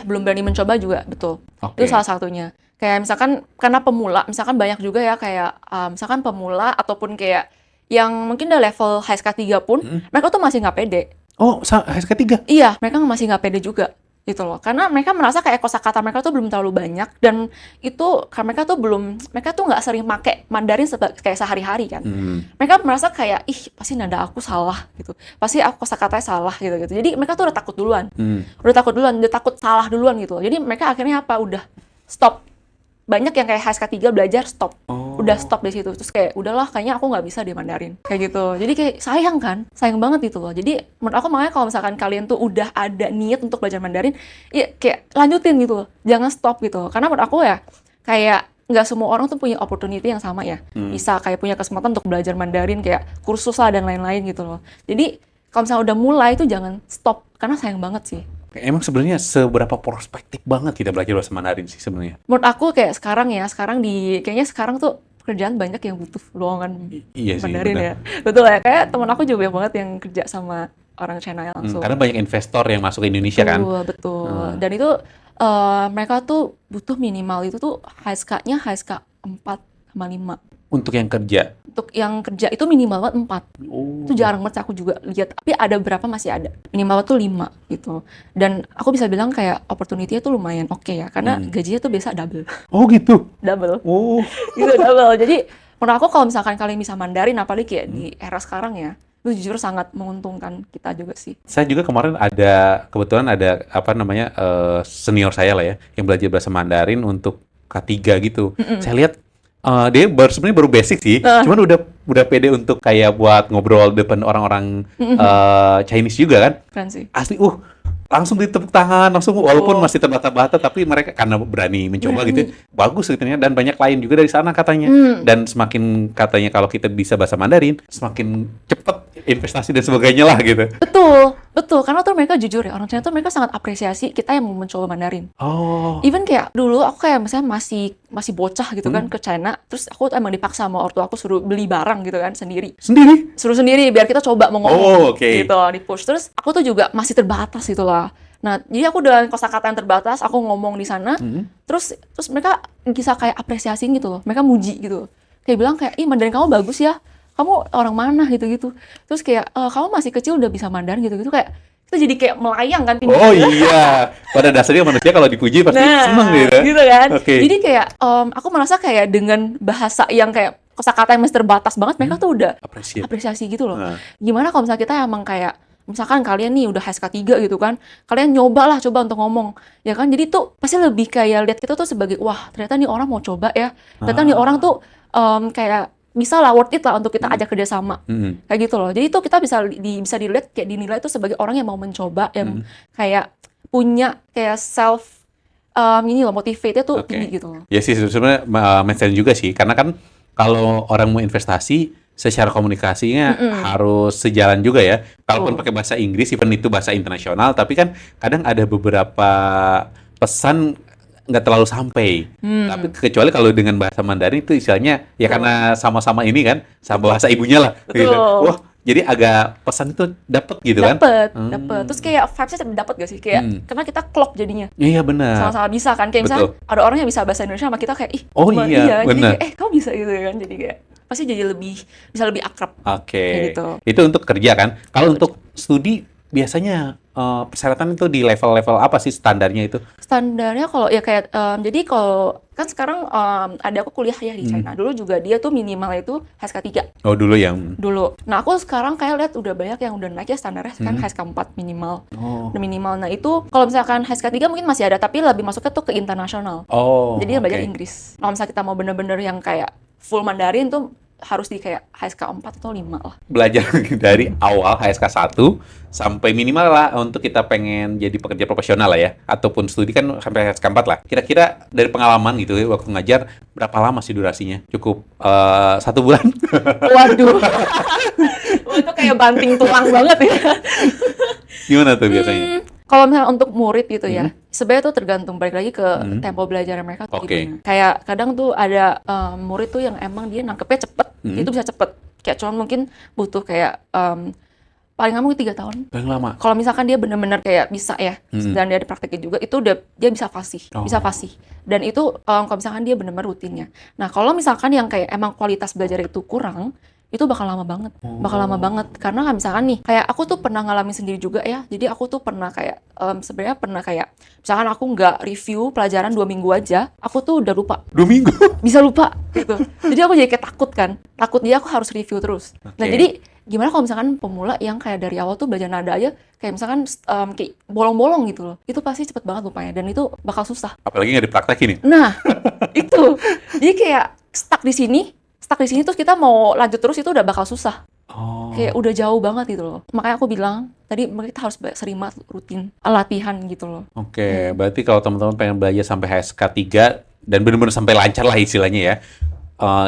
Speaker 1: belum berani mencoba juga, betul.
Speaker 2: Oke.
Speaker 1: Itu salah satunya. Kayak misalkan karena pemula, misalkan banyak juga ya kayak misalkan pemula ataupun kayak yang mungkin udah level HSK 3 pun, mereka tuh masih nggak pede.
Speaker 2: Oh, HSK 3?
Speaker 1: Iya, mereka masih nggak pede juga gitu loh. Karena mereka merasa kayak kosakata mereka tuh belum terlalu banyak dan itu karena mereka tuh nggak sering pakai Mandarin kayak sehari-hari kan. Mereka merasa kayak pasti nada aku salah gitu. Pasti aku kosakatanya salah gitu. Jadi mereka tuh udah takut duluan. Udah takut salah duluan gitu. Jadi mereka akhirnya apa? Udah stop. Banyak yang kayak HSK 3 belajar stop. Udah stop di situ. Terus kayak udahlah kayaknya aku nggak bisa di Mandarin. Kayak gitu. Jadi kayak sayang kan? Sayang banget gitu loh. Jadi menurut aku makanya kalau misalkan kalian tuh udah ada niat untuk belajar Mandarin, ya kayak lanjutin gitu loh. Jangan stop gitu. Karena menurut aku ya kayak nggak semua orang tuh punya opportunity yang sama ya. Bisa kayak punya kesempatan untuk belajar Mandarin kayak kursus lah dan lain-lain gitu loh. Jadi kalau misalnya udah mulai tuh jangan stop karena sayang banget sih.
Speaker 2: Emang sebenarnya seberapa prospektif banget kita belajar bahasa Mandarin sih sebenarnya?
Speaker 1: Menurut aku kayak kayaknya sekarang tuh pekerjaan banyak yang butuh lowongan
Speaker 2: Iya sih,
Speaker 1: Mandarin
Speaker 2: benar.
Speaker 1: ya. Betul ya, kayak teman aku juga banyak banget yang kerja sama orang China langsung.
Speaker 2: Karena banyak investor yang masuk ke Indonesia kan.
Speaker 1: Betul. Dan itu mereka tuh butuh minimal itu tuh HSK-nya HSK 4,5.
Speaker 2: Untuk yang kerja.
Speaker 1: Untuk yang kerja itu minimal banget 4.
Speaker 2: Oh.
Speaker 1: Itu jarang banget aku juga lihat. Tapi ada berapa masih ada. Minimal tuh 5 gitu. Dan aku bisa bilang kayak opportunity-nya tuh lumayan oke ya. Karena gajinya tuh biasa double.
Speaker 2: Oh gitu.
Speaker 1: Double.
Speaker 2: Oh.
Speaker 1: Gitu double. Jadi menurut aku kalau misalkan kalian bisa Mandarin apalagi kayak di era sekarang ya, itu jujur sangat menguntungkan kita juga sih.
Speaker 2: Saya juga kemarin kebetulan ada senior saya lah ya yang belajar bahasa Mandarin untuk K3 gitu. Saya lihat dia sebenarnya baru basic sih, cuman udah pede untuk kayak buat ngobrol depan orang-orang Chinese juga kan.
Speaker 1: Keren sih.
Speaker 2: Asli, langsung ditepuk tangan, langsung walaupun masih terbata-bata tapi mereka karena berani mencoba gitu, bagus gitu ya. Dan banyak klien juga dari sana katanya. Dan semakin katanya kalau kita bisa bahasa Mandarin, semakin cepat investasi dan sebagainya lah gitu.
Speaker 1: Betul. Karena tuh mereka jujur ya, orang China tuh mereka sangat apresiasi kita yang mau mencoba Mandarin.
Speaker 2: Oh.
Speaker 1: Even kayak dulu aku kayak misalnya masih bocah gitu kan ke China, terus aku emang dipaksa sama ortu aku suruh beli barang gitu kan sendiri. Suruh sendiri biar kita coba mau ngomong gitu, di-push. Terus aku tuh juga masih terbatas gitu lah. Nah, jadi aku dengan kosakata yang terbatas, aku ngomong di sana, terus mereka bisa kayak apresiasi gitu loh. Mereka muji gitu. Kayak bilang kayak, Mandarin kamu bagus ya. Kamu orang mana gitu-gitu. Terus kayak, kamu masih kecil udah bisa Mandarin gitu-gitu. Kayak, kita jadi kayak melayang kan.
Speaker 2: Oh iya. Pada dasarnya manusia kalau dipuji pasti seneng gitu.
Speaker 1: Gitu kan.
Speaker 2: Okay.
Speaker 1: Jadi kayak, aku merasa kayak dengan bahasa yang kayak kosakata yang masih terbatas banget, mereka tuh udah apresiasi gitu loh. Gimana kalau misalnya kita emang kayak, misalkan kalian nih udah HSK 3 gitu kan, kalian coba untuk ngomong, ya kan, jadi tuh pasti lebih kayak lihat kita tuh sebagai, wah ternyata nih orang mau coba ya, ternyata nih orang tuh kayak bisa lah, worth it lah untuk kita ajak kerjasama, kayak gitu loh. Jadi tuh kita bisa dilihat kayak dinilai tuh sebagai orang yang mau mencoba, yang kayak punya kayak motivate-nya tuh tinggi gitu loh.
Speaker 2: Ya sih sebenarnya mindset juga sih, karena kan kalau orang mau investasi secara komunikasinya harus sejalan juga ya. Kalaupun pakai bahasa Inggris, even itu bahasa internasional, tapi kan kadang ada beberapa pesan nggak terlalu sampai. Tapi kecuali kalau dengan bahasa Mandarin itu istilahnya ya karena sama-sama ini kan, sama bahasa ibunya lah. Gitu. Wah, jadi agak pesan itu dapat gitu kan?
Speaker 1: Dapat. Terus kayak vibes-nya dapat gak sih? Kayak karena kita klop jadinya.
Speaker 2: Iya benar.
Speaker 1: Sama-sama bisa kan? Kayak misalnya ada orang yang bisa bahasa Indonesia sama kita kayak
Speaker 2: iya
Speaker 1: jadi
Speaker 2: benar.
Speaker 1: kayak kamu bisa gitu kan? Jadi kayak pasti jadi bisa lebih akrab kayak
Speaker 2: Oke.
Speaker 1: gitu.
Speaker 2: Itu untuk kerja kan? Kalau untuk studi biasanya persyaratan itu di level-level apa sih standarnya itu?
Speaker 1: Standarnya kalau ya kayak jadi kalau kan sekarang ada aku kuliah ya di China. Dulu juga dia tuh minimal itu HSK 3
Speaker 2: Oh, dulu yang
Speaker 1: dulu. Nah, aku sekarang kayak lihat udah banyak yang udah naik ya standarnya kan HSK 4 minimal.
Speaker 2: Oh.
Speaker 1: Udah minimal. Nah, itu kalau misalkan HSK 3 mungkin masih ada tapi lebih masuknya tuh ke internasional.
Speaker 2: Oh,
Speaker 1: Jadi belajar
Speaker 2: oke.
Speaker 1: Inggris. Kalau misalnya kita mau bener-bener yang kayak full Mandarin tuh harus di kayak HSK 4 atau 5 lah.
Speaker 2: Belajar dari awal HSK 1 sampai minimal lah untuk kita pengen jadi pekerja profesional lah ya, ataupun studi kan sampai HSK 4 lah. Kira-kira dari pengalaman gitu ya waktu ngajar berapa lama sih durasinya? Cukup 1 bulan?
Speaker 1: Waduh. Wah, itu kayak banting tulang banget ya.
Speaker 2: Gimana tuh biasanya?
Speaker 1: Kalau misalnya untuk murid gitu ya, sebenarnya tuh tergantung balik lagi ke tempo belajar mereka tuh
Speaker 2: Oke.
Speaker 1: gimana. Kayak kadang tuh ada murid tuh yang emang dia nangkepnya cepet, itu bisa cepet. Kayak cuman mungkin butuh kayak paling nggak mungkin 3 tahun.
Speaker 2: Paling lama.
Speaker 1: Kalau misalkan dia bener-bener kayak bisa ya, dan dia dipraktekin juga, itu udah dia bisa fasih, bisa fasih. Dan itu kalau misalkan dia bener-bener rutinnya. Nah, kalau misalkan yang kayak emang kualitas belajar itu kurang, itu bakal lama banget, karena kan misalkan nih, kayak aku tuh pernah ngalamin sendiri juga ya, jadi aku tuh pernah kayak, sebenarnya pernah kayak, misalkan aku nggak review pelajaran 2 minggu aja, aku tuh udah lupa,
Speaker 2: 2 minggu.
Speaker 1: bisa lupa, gitu. Jadi aku jadi kayak takut dia aku harus review terus. Nah
Speaker 2: Oke.
Speaker 1: jadi, gimana kalau misalkan pemula yang kayak dari awal tuh belajar nada aja, kayak misalkan kayak bolong-bolong gitu loh, itu pasti cepet banget lupanya, dan itu bakal susah.
Speaker 2: Apalagi nggak dipraktekin nih.
Speaker 1: Nah, itu. Jadi kayak stuck di sini terus kita mau lanjut terus itu udah bakal susah.
Speaker 2: Oh.
Speaker 1: Kayak udah jauh banget gitu loh. Makanya aku bilang, tadi kita harus sering banget rutin latihan gitu loh.
Speaker 2: Oke, berarti kalau teman-teman pengen belajar sampai HSK 3 dan benar-benar sampai lancar lah istilahnya ya,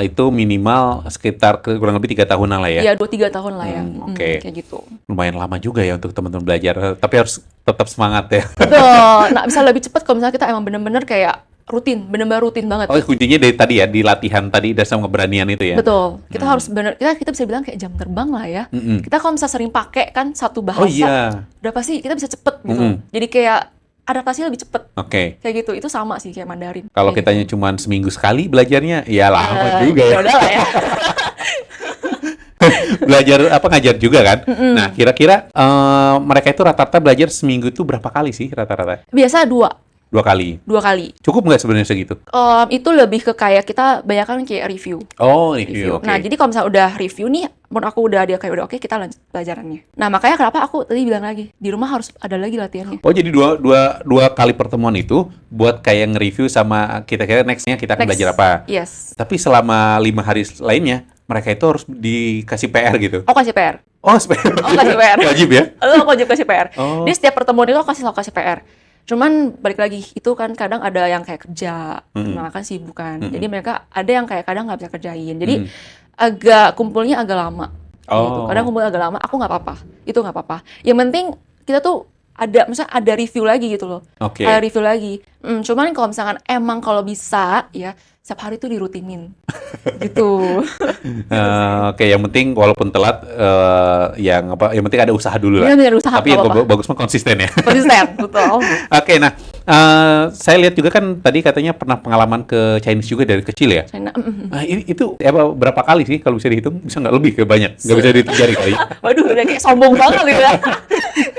Speaker 2: itu minimal sekitar kurang lebih 3 tahunan lah ya.
Speaker 1: Iya, 2-3 tahun lah ya.
Speaker 2: Oke.
Speaker 1: Kayak gitu.
Speaker 2: Lumayan lama juga ya untuk teman-teman belajar, tapi harus tetap semangat ya.
Speaker 1: Betul. Nah, bisa lebih cepat kalau misalnya kita emang bener-bener kayak bener-bener rutin banget.
Speaker 2: Oh, kuncinya dari tadi ya, di latihan tadi dan sama keberanian itu ya.
Speaker 1: Betul. Kita harus kita bisa bilang kayak jam terbang lah ya. Kita kalau misalnya sering pakai kan satu bahasa,
Speaker 2: Oh iya.
Speaker 1: udah pasti kita bisa cepet gitu. Jadi kayak adaptasinya lebih cepet.
Speaker 2: Oke.
Speaker 1: Kayak gitu. Itu sama sih kayak Mandarin.
Speaker 2: Kalau
Speaker 1: Kayak
Speaker 2: kitanya cuma seminggu sekali belajarnya, ya lama juga ya.
Speaker 1: udah lah ya.
Speaker 2: Belajar apa ngajar juga kan. Nah, kira-kira mereka itu rata-rata belajar seminggu itu berapa kali sih rata-rata?
Speaker 1: Biasa 2
Speaker 2: 2 kali.
Speaker 1: kali.
Speaker 2: Cukup nggak sebenarnya segitu?
Speaker 1: Itu lebih ke kayak kita banyakan kayak review.
Speaker 2: Oh, review. Oke.
Speaker 1: Nah, jadi kalau misalnya udah review nih, menurut aku udah oke, kita lanjut pelajarannya. Nah, makanya kenapa aku tadi bilang lagi, di rumah harus ada lagi latihannya.
Speaker 2: Oh, jadi dua kali pertemuan itu buat kayak nge-review sama kita kira nextnya kita akan belajar apa.
Speaker 1: Yes.
Speaker 2: Tapi selama 5 hari lainnya, mereka itu harus dikasih PR gitu.
Speaker 1: Aku kasih PR.
Speaker 2: Oh, PR.
Speaker 1: Kasih PR.
Speaker 2: Wajib ya?
Speaker 1: Aku wajib kasih PR.
Speaker 2: Oh.
Speaker 1: Jadi setiap pertemuan itu aku selalu kasih PR. Cuman balik lagi, itu kan kadang ada yang kayak kerja, nah kan sibuk kan. Jadi mereka ada yang kayak kadang nggak bisa kerjain. Jadi kumpulnya agak lama. Gitu. Kadang kumpul agak lama, aku nggak apa-apa. Itu nggak apa-apa. Yang penting kita tuh misalnya ada review lagi gitu loh.
Speaker 2: Oke.
Speaker 1: Ada review lagi. Cuman kalau misalkan emang kalau bisa ya setiap hari tuh dirutinin. Gitu.
Speaker 2: Oke, yang penting walaupun telat, yang penting ada usaha dulu lah.
Speaker 1: Iya, bener, usaha,
Speaker 2: Tapi yang
Speaker 1: nggak apa-apa.
Speaker 2: bagus mah konsisten ya.
Speaker 1: Konsisten, betul.
Speaker 2: Oke, nah saya lihat juga kan tadi katanya pernah pengalaman ke Chinese juga dari kecil ya.
Speaker 1: China,
Speaker 2: Nah, itu berapa kali sih kalau bisa dihitung? Bisa nggak lebih ke banyak? Nggak bisa dihitung jari kali.
Speaker 1: Waduh, udah kayak sombong banget gitu ya.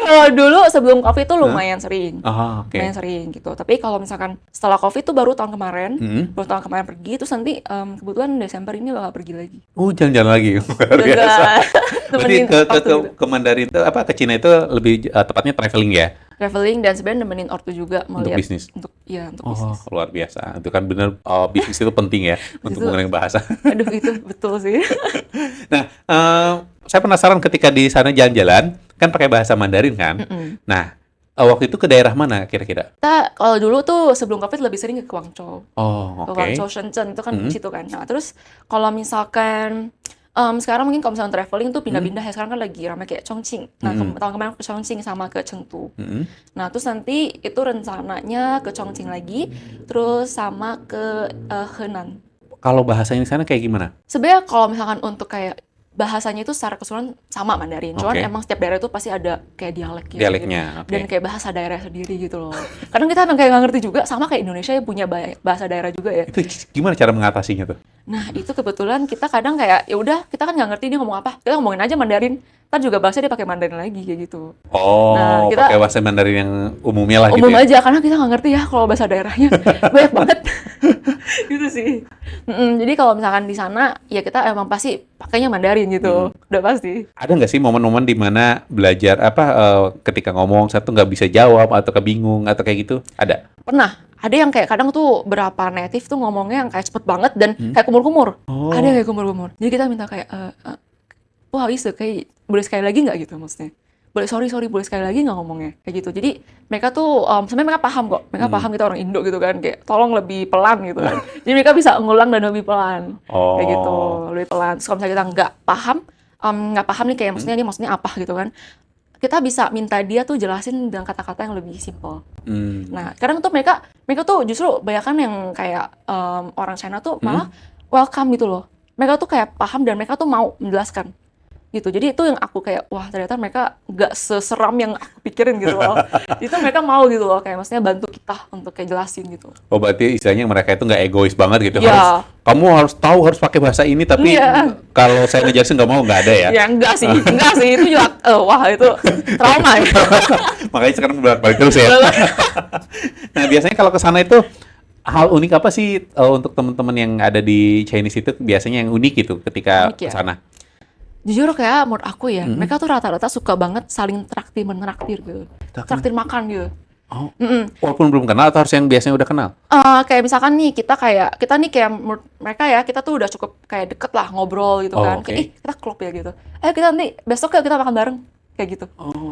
Speaker 1: Kalau dulu sebelum COVID tuh lumayan sering.
Speaker 2: Ah, oke.
Speaker 1: Lumayan sering gitu. Tapi kalau misalkan setelah COVID tuh baru tahun kemarin, pergi, terus nanti kebetulan Desember ini bakal pergi lagi.
Speaker 2: Jalan-jalan lagi. Luar biasa. Berarti ke Mandarin itu ke Cina itu lebih tepatnya traveling ya?
Speaker 1: Traveling dan sebenarnya nemenin ortu juga
Speaker 2: Untuk
Speaker 1: melihat
Speaker 2: bisnis?
Speaker 1: untuk bisnis.
Speaker 2: Luar biasa. Itu kan bener bisnis itu penting ya untuk mengenai bahasa.
Speaker 1: Aduh, itu betul sih.
Speaker 2: Nah, saya penasaran ketika di sana jalan-jalan, kan pakai bahasa Mandarin kan? Nah, waktu itu ke daerah mana kira-kira?
Speaker 1: Kita kalau dulu tuh sebelum COVID lebih sering ke Guangzhou.
Speaker 2: Oh,
Speaker 1: Ke
Speaker 2: oke.
Speaker 1: Guangzhou, Shenzhen itu kan di situ kan. Nah, terus kalau misalkan sekarang mungkin kalau misalnya traveling tuh pindah-pindah ya, sekarang kan lagi ramai kayak Chongqing. Nah, tahun kemarin ke Chongqing sama ke Chengdu. Nah, terus nanti itu rencananya ke Chongqing lagi, terus sama ke Henan.
Speaker 2: Kalau bahasanya di sana kayak gimana?
Speaker 1: Sebenarnya kalau misalkan untuk kayak bahasanya itu secara keseluruhan sama Mandarin, cuman
Speaker 2: Oke.
Speaker 1: emang setiap daerah itu pasti ada kayak dialeknya.
Speaker 2: Dialeknya,
Speaker 1: gitu.
Speaker 2: oke.
Speaker 1: Dan kayak bahasa daerah sendiri gitu loh. Kadang kita emang kayak nggak ngerti juga, sama kayak Indonesia yang punya bahasa daerah juga ya.
Speaker 2: Itu gimana cara mengatasinya tuh?
Speaker 1: Nah, itu kebetulan kita kadang kayak ya udah kita kan nggak ngerti dia ngomong apa. Kita ngomongin aja Mandarin. Ntar juga bahasanya dia pakai Mandarin lagi kayak gitu. Nah,
Speaker 2: Oh,
Speaker 1: kita
Speaker 2: pakai bahasa Mandarin yang umumnya lah gitu
Speaker 1: umum
Speaker 2: ya.
Speaker 1: aja karena kita nggak ngerti ya kalau bahasa daerahnya banyak banget. Gitu sih. Jadi kalau misalkan di sana ya kita emang pasti pakainya Mandarin gitu. Udah pasti.
Speaker 2: Ada nggak sih momen-momen di mana belajar ketika ngomong satu nggak bisa jawab atau kebingung atau kayak gitu? Ada?
Speaker 1: Pernah ada yang kayak kadang tuh berapa native tuh ngomongnya yang kayak cepet banget dan kayak kumur-kumur.
Speaker 2: Oh.
Speaker 1: Ada yang kayak kumur-kumur. Jadi kita minta kayak wah bisa kayak boleh sekali lagi nggak gitu maksudnya. Boleh sorry boleh sekali lagi nggak ngomongnya kayak gitu. Jadi mereka tuh sebenarnya mereka paham kok. Mereka paham kita orang Indo gitu kan kayak tolong lebih pelan gitu kan. Jadi mereka bisa ngulang dan lebih pelan. Kayak gitu, lebih pelan. Terus kalau misalnya kita nggak paham nih kayak maksudnya dia maksudnya apa gitu kan. Kita bisa minta dia tuh jelasin dengan kata-kata yang lebih simple. Nah, kadang tuh mereka tuh justru banyakan yang kayak orang China tuh malah welcome gitu loh. Mereka tuh kayak paham dan mereka tuh mau menjelaskan gitu. Jadi itu yang aku kayak wah ternyata mereka nggak seseram yang aku pikirin gitu loh. Itu mereka mau gitu loh kayak maksudnya bantu kita untuk kayak jelasin gitu.
Speaker 2: Oh, berarti istilahnya mereka itu nggak egois banget gitu.
Speaker 1: Iya.
Speaker 2: Kamu harus tahu harus pakai bahasa ini, tapi
Speaker 1: Iya.
Speaker 2: kalau saya ngejelasin nggak mau, nggak ada ya.
Speaker 1: Ya enggak sih itu juga wah itu trauma ya.
Speaker 2: Makanya sekarang balik terus ya. Nah, biasanya kalau ke sana itu hal unik apa sih untuk teman-teman yang ada di Chinese itu biasanya yang unik gitu ketika
Speaker 1: Unik ya?
Speaker 2: ke sana?
Speaker 1: Jujur kayak menurut aku ya, mereka tuh rata-rata suka banget saling menraktir gitu. Traktir makan gitu.
Speaker 2: Oh, walaupun belum kenal atau harus yang biasanya udah kenal?
Speaker 1: Kayak misalkan nih kita nih kayak menurut mereka ya kita tuh udah cukup kayak deket lah ngobrol gitu
Speaker 2: Oh,
Speaker 1: kan.
Speaker 2: oke.
Speaker 1: Kayak kita klop ya gitu. Kita nanti besok kita makan bareng kayak gitu.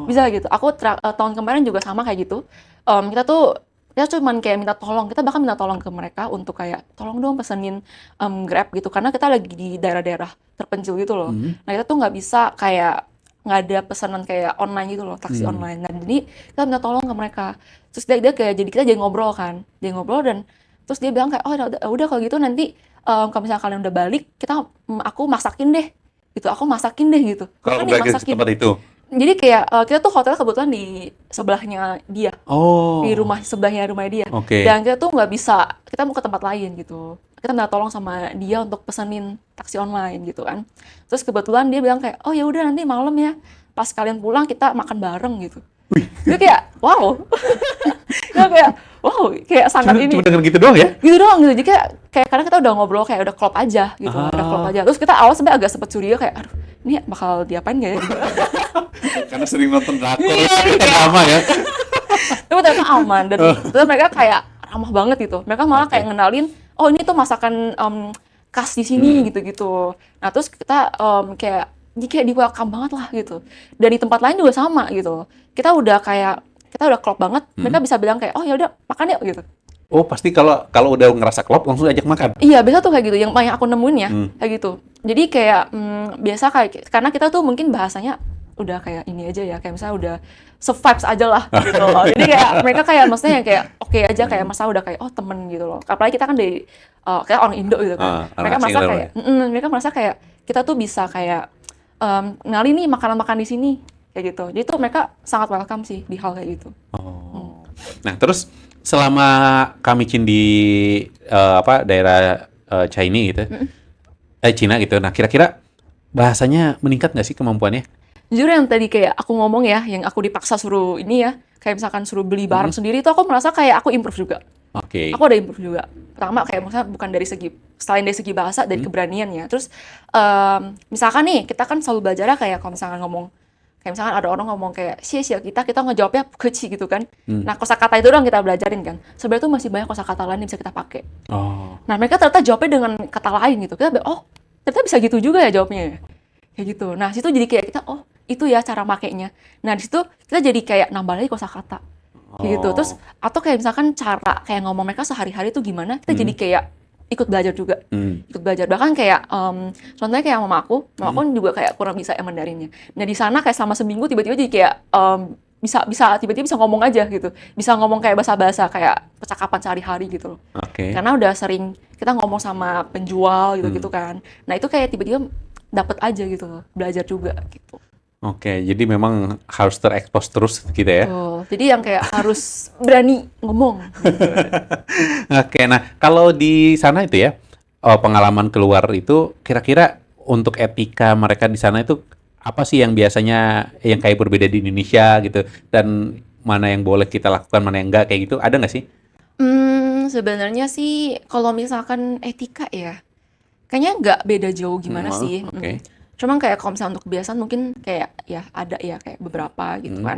Speaker 1: Bisa gitu. Aku tahun kemarin juga sama kayak gitu. Kita cuman kayak minta tolong. Kita bahkan minta tolong ke mereka untuk kayak tolong dong pesenin Grab gitu karena kita lagi di daerah-daerah terpencil gitu loh. Nah, kita tuh nggak bisa kayak nggak ada pesanan kayak online gitu loh, taksi online. Nah, jadi kita minta tolong ke mereka. Terus dia kayak jadi kita jadi ngobrol kan. Dia ngobrol dan terus dia bilang kayak udah kalau gitu nanti kalau misalnya kalian udah balik, aku masakin deh. Gitu. Aku masakin deh gitu.
Speaker 2: Kalau
Speaker 1: Bahkan
Speaker 2: balik ke
Speaker 1: dimasakin.
Speaker 2: tempat itu?
Speaker 1: Jadi kayak kita tuh hotel kebetulan di sebelahnya dia.
Speaker 2: Oh.
Speaker 1: Di sebelahnya rumah dia.
Speaker 2: Oke.
Speaker 1: Dan kita tuh nggak bisa, kita mau ke tempat lain gitu. Kita minta tolong sama dia untuk pesenin taksi online gitu kan. Terus kebetulan dia bilang kayak, oh ya udah nanti malam ya, pas kalian pulang kita makan bareng gitu. Dia kayak, wow. Dia kayak, wow, kayak sangat ini.
Speaker 2: Cuma dengan gitu doang ya?
Speaker 1: Gitu doang gitu. Jadi kayak kadang kita udah ngobrol kayak udah klop aja gitu. Udah klop aja. Terus kita awal sampai agak sempet curiga kayak, aduh, ini bakal diapain gak ya?
Speaker 2: Karena sering nonton drakor,
Speaker 1: Iya.
Speaker 2: lama ya.
Speaker 1: Tapi ternyata aman dan terus mereka kayak ramah banget gitu. Mereka malah kayak ngenalin, oh ini tuh masakan khas di sini gitu-gitu. Nah terus kita kayak di welcome banget lah gitu. Dan di tempat lain juga sama gitu. Kita udah klop banget. Mereka bisa bilang kayak, oh ya udah makan yuk gitu.
Speaker 2: Oh, pasti kalau udah ngerasa klop langsung ajak makan.
Speaker 1: Iya, biasa tuh kayak gitu. Yang banyak aku nemuin ya, kayak gitu. Jadi kayak biasa kayak karena kita tuh mungkin bahasanya udah kayak ini aja ya, kayak misalnya udah survive aja lah gitu loh. Jadi kayak mereka kayak maksudnya yang kayak oke aja kayak masa udah kayak oh temen gitu loh. Apalagi kita kan dari kayak orang Indo gitu kan.
Speaker 2: Orang asing lah,
Speaker 1: Mereka merasa kayak kita tuh bisa kayak ngenalin nih makanan-makan di sini kayak gitu. Jadi tuh mereka sangat welcome sih di hal kayak gitu.
Speaker 2: Oh. Nah, terus selama kami Chin di daerah China gitu, Cina gitu. Nah, kira-kira bahasanya meningkat nggak sih kemampuannya?
Speaker 1: Jujur yang tadi kayak aku ngomong ya, yang aku dipaksa suruh ini ya, kayak misalkan suruh beli barang sendiri itu aku merasa kayak aku improve juga.
Speaker 2: Oke.
Speaker 1: Aku ada improve juga. Pertama kayak misalnya bukan selain dari segi bahasa, dari keberanian ya. Terus misalkan nih, kita kan selalu belajarnya kayak kalau misalkan ngomong, kayak misalkan ada orang ngomong kayak sia-sia kita ngejawabnya keci gitu kan. Nah, kosakata itu doang kita belajarin kan. Sebenarnya tuh masih banyak kosakata lain yang bisa kita pakai.
Speaker 2: Oh.
Speaker 1: Nah, mereka ternyata jawabnya dengan kata lain gitu. Kita ternyata bisa gitu juga ya jawabnya. Kayak gitu. Nah, situ jadi kayak kita itu ya cara makainya. Nah, di situ kita jadi kayak nambah lagi kosakata. Kayak gitu. Terus atau kayak misalkan cara kayak ngomong mereka sehari-hari itu gimana? Kita jadi kayak ikut belajar juga. Ikut belajar. Bahkan kayak contohnya kayak mama aku juga kayak kurang bisa Mandarinnya. Nah, di sana kayak selama seminggu tiba-tiba jadi kayak bisa tiba-tiba bisa ngomong aja gitu. Bisa ngomong kayak bahasa-bahasa kayak percakapan sehari-hari gitu loh.
Speaker 2: Oke.
Speaker 1: Karena udah sering kita ngomong sama penjual gitu-gitu kan. Nah, itu kayak tiba-tiba dapet aja gitu loh. Belajar juga gitu.
Speaker 2: Oke, jadi memang harus terekspos terus gitu ya.
Speaker 1: Jadi yang kayak harus berani ngomong.
Speaker 2: Oke, nah kalau di sana itu ya, pengalaman keluar itu, kira-kira untuk etika mereka di sana itu apa sih yang biasanya yang kayak berbeda di Indonesia gitu, dan mana yang boleh kita lakukan, mana yang enggak, kayak gitu, ada nggak sih?
Speaker 1: Sebenarnya sih kalau misalkan etika ya, kayaknya nggak beda jauh gimana sih.
Speaker 2: Oke.
Speaker 1: Cuman kayak kalau misalnya untuk kebiasaan mungkin kayak ya ada ya kayak beberapa gitu
Speaker 2: Hmm.
Speaker 1: kan.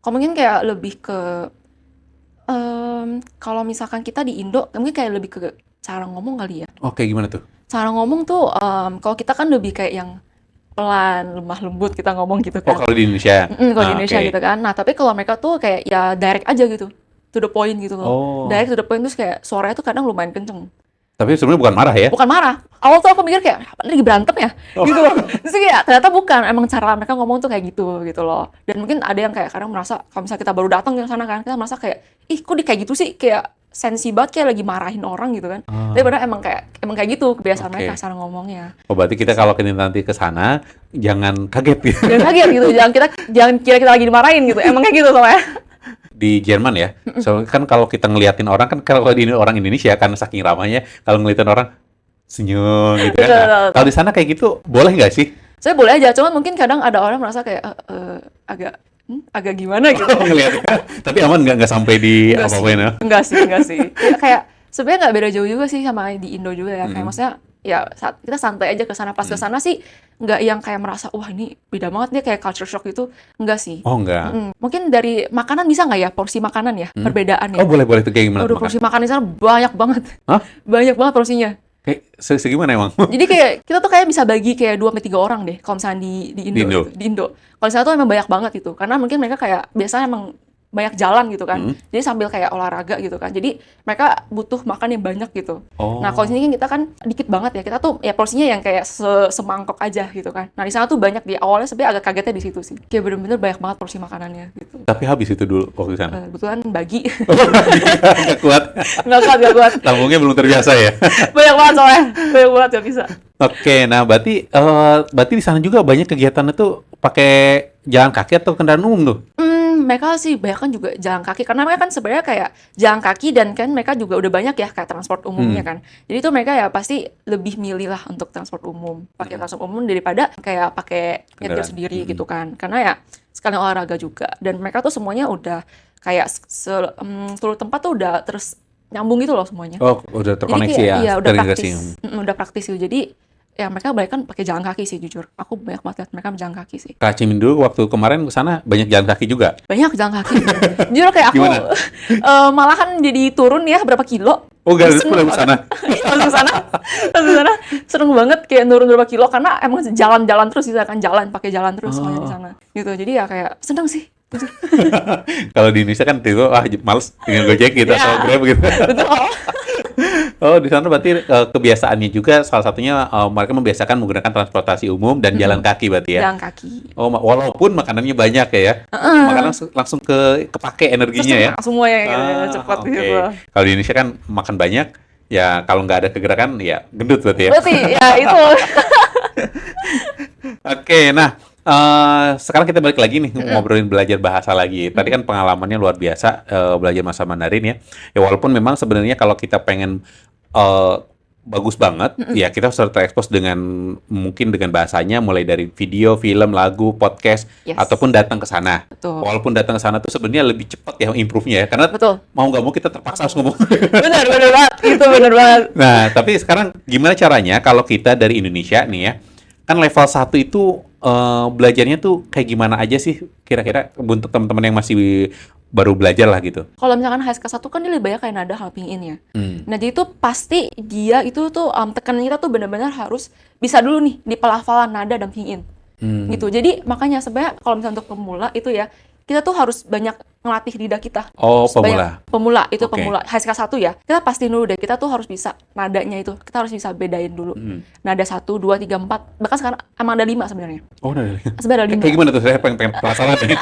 Speaker 1: Kalau mungkin kayak lebih ke kalau misalkan kita di Indo, mungkin kayak lebih ke cara ngomong kali ya.
Speaker 2: Oke, gimana tuh?
Speaker 1: Cara ngomong tuh kalau kita kan lebih kayak yang pelan, lemah lembut kita ngomong gitu
Speaker 2: Oh,
Speaker 1: kan.
Speaker 2: kalau di Indonesia?
Speaker 1: Kalau di
Speaker 2: Ah,
Speaker 1: Indonesia
Speaker 2: oke.
Speaker 1: gitu kan. Nah, tapi kalau mereka tuh kayak ya direct aja gitu. To the point gitu loh.
Speaker 2: Oh,
Speaker 1: Direct to the point terus kayak suaranya tuh kadang lumayan kenceng.
Speaker 2: tapi sebenarnya bukan marah ya?
Speaker 1: Bukan marah. Awal tuh aku mikir kayak, "Apa lagi berantem ya?" Gitu loh. Terus kayak ternyata bukan, emang cara mereka ngomong tuh kayak gitu loh. Dan mungkin ada yang kayak kadang merasa kalau misalnya kita baru datang ke sana kan, kita merasa kayak, "Ih, kok kayak gitu sih?" Kayak sensi banget kayak lagi marahin orang gitu kan. Tapi padahal emang kayak gitu kebiasaan
Speaker 2: Oke.
Speaker 1: mereka cara ngomongnya.
Speaker 2: Oh, berarti kita kalau nanti ke sana jangan kaget gitu.
Speaker 1: Jangan kaget gitu, jangan kira kita lagi dimarahin gitu. Emang kayak gitu soalnya.
Speaker 2: Di Jerman ya, soalnya kan kalau kita ngeliatin orang kan, kalau di orang Indonesia kan saking ramanya, kalau ngeliatin orang senyum gitu kan. Nah,
Speaker 1: Betul.
Speaker 2: kalau di sana kayak gitu boleh nggak sih?
Speaker 1: Saya boleh aja, cuman mungkin kadang ada orang merasa kayak agak gimana gitu.
Speaker 2: Ngeliat, tapi aman nggak sampai di
Speaker 1: Enggak sih,
Speaker 2: apa-apain ya?
Speaker 1: enggak sih. Ya, kayak sebenarnya nggak beda jauh juga sih sama di Indo juga ya. Kayak maksudnya ya kita santai aja ke sana. Pas ke sana sih nggak yang kayak merasa wah ini beda banget nih kayak culture shock gitu. Enggak sih.
Speaker 2: Oh enggak.
Speaker 1: Mungkin dari makanan bisa nggak ya porsi makanan ya perbedaannya.
Speaker 2: Oh boleh tuh, kayak gimana tuh
Speaker 1: Aduh,
Speaker 2: makan?
Speaker 1: porsi makan di sana banyak banget.
Speaker 2: Hah?
Speaker 1: Banyak banget porsinya.
Speaker 2: Kayak segimana emang?
Speaker 1: Jadi kayak kita tuh kayak bisa bagi kayak 2 sampai 3 orang deh kalau misalnya di Indo.
Speaker 2: Di Indo?
Speaker 1: Di Indo. Kalau di sana tuh emang banyak banget gitu. Karena mungkin mereka kayak biasanya emang banyak jalan gitu kan. Jadi sambil kayak olahraga gitu kan. Jadi mereka butuh makan yang banyak gitu.
Speaker 2: Oh.
Speaker 1: Nah, kalau di sini kan kita kan dikit banget ya. Kita tuh ya porsinya yang kayak semangkok aja gitu kan. Nah, di sana tuh banyak di awalnya sebenarnya agak kagetnya di situ sih. Kayak bener-bener banyak banget porsi makanannya gitu.
Speaker 2: Tapi habis itu dulu waktu di sana.
Speaker 1: Kebetulan bagi.
Speaker 2: Nggak kuat.
Speaker 1: Nggak kuat.
Speaker 2: Lambungnya belum terbiasa ya.
Speaker 1: Banyak banget soalnya. Banyak banget gak bisa.
Speaker 2: Oke, nah berarti di sana juga banyak kegiatan itu pakai jalan kaki atau kendaraan umum tuh?
Speaker 1: Mereka sih banyak kan juga jalan kaki karena mereka kan sebenarnya kayak jalan kaki dan kan mereka juga udah banyak ya kayak transport umumnya kan. Jadi itu mereka ya pasti lebih milih lah untuk transport umum, pakai transport umum daripada kayak pakai nyetir
Speaker 2: Kendaraan.
Speaker 1: sendiri gitu kan. Karena ya sekalian olahraga juga dan mereka tuh semuanya udah kayak seluruh tempat tuh udah terus nyambung gitu loh semuanya.
Speaker 2: Oh, udah
Speaker 1: Jadi
Speaker 2: terkoneksi
Speaker 1: kayak
Speaker 2: ya,
Speaker 1: iya udah
Speaker 2: terintegrasi.
Speaker 1: praktis. Udah praktis gitu. Jadi ya mereka banyak kan pakai jalan kaki sih jujur. Aku banyak banget lihat mereka jalan kaki sih.
Speaker 2: Kak Cimin dulu waktu kemarin ke sana banyak jalan kaki juga.
Speaker 1: Banyak jalan kaki. Jujur kayak aku
Speaker 2: Gimana?
Speaker 1: malahan jadi turun ya berapa kilo.
Speaker 2: Oh, gak
Speaker 1: Seneng
Speaker 2: udah ke sana.
Speaker 1: banget. Harus ke sana. Harus ke sana. Seneng banget kayak nurun berapa kilo karena emang jalan-jalan terus bisa kan pakai jalan terus semuanya di sana. Gitu. Jadi ya kayak seneng sih. Jujur.
Speaker 2: Kalau di Indonesia kan itu males dengan Gojek gitu
Speaker 1: Iya.
Speaker 2: atau Grab gitu.
Speaker 1: Betul.
Speaker 2: Oh, di sana berarti kebiasaannya juga salah satunya mereka membiasakan menggunakan transportasi umum dan jalan kaki berarti ya.
Speaker 1: Jalan kaki.
Speaker 2: Oh, walaupun makanannya banyak ya. Makanan langsung kepake
Speaker 1: Terus
Speaker 2: energinya ya.
Speaker 1: semua ya gitu, cepat
Speaker 2: Oke.
Speaker 1: gitu.
Speaker 2: Kalau di Indonesia kan makan banyak, ya kalau nggak ada kegerakan ya gendut berarti ya.
Speaker 1: Berarti ya itu.
Speaker 2: Oke, nah sekarang kita balik lagi nih ngobrolin belajar bahasa lagi. Tadi kan pengalamannya luar biasa belajar bahasa Mandarin ya. Ya walaupun memang sebenarnya kalau kita pengen bagus banget, ya kita harus terekspos mungkin dengan bahasanya mulai dari video, film, lagu, podcast,
Speaker 1: Yes.
Speaker 2: ataupun datang ke sana.
Speaker 1: Betul.
Speaker 2: Walaupun datang ke sana tuh sebenarnya lebih cepat ya improve-nya ya, karena
Speaker 1: Betul.
Speaker 2: mau nggak mau kita terpaksa harus ngomong.
Speaker 1: Benar banget. Itu benar banget.
Speaker 2: Nah, tapi sekarang gimana caranya kalau kita dari Indonesia nih ya, kan level 1 itu belajarnya tuh kayak gimana aja sih kira-kira untuk teman-teman yang masih baru belajar lah gitu.
Speaker 1: Kalau misalkan HSK 1 kan dia lebih banyak kayak nada helping in ya. Nah, jadi itu pasti dia itu tuh tekanan kita tuh benar-benar harus bisa dulu nih di pelafalan nada dan ping in. Gitu. Jadi makanya sebenarnya kalau misalnya untuk pemula itu ya, kita tuh harus banyak ngelatih lidah kita.
Speaker 2: Oh,
Speaker 1: Banyak- Pemula, itu
Speaker 2: Oke.
Speaker 1: pemula. HSK 1 ya. Kita pastiin dulu deh, kita tuh harus bisa nadanya itu. Kita harus bisa bedain dulu. Nada 1, 2, 3, 4. Bahkan sekarang emang ada 5 sebenarnya.
Speaker 2: Oh, udah.
Speaker 1: Sebenarnya ada 5.
Speaker 2: Kayak gimana tuh? Saya pengen penasaran nih.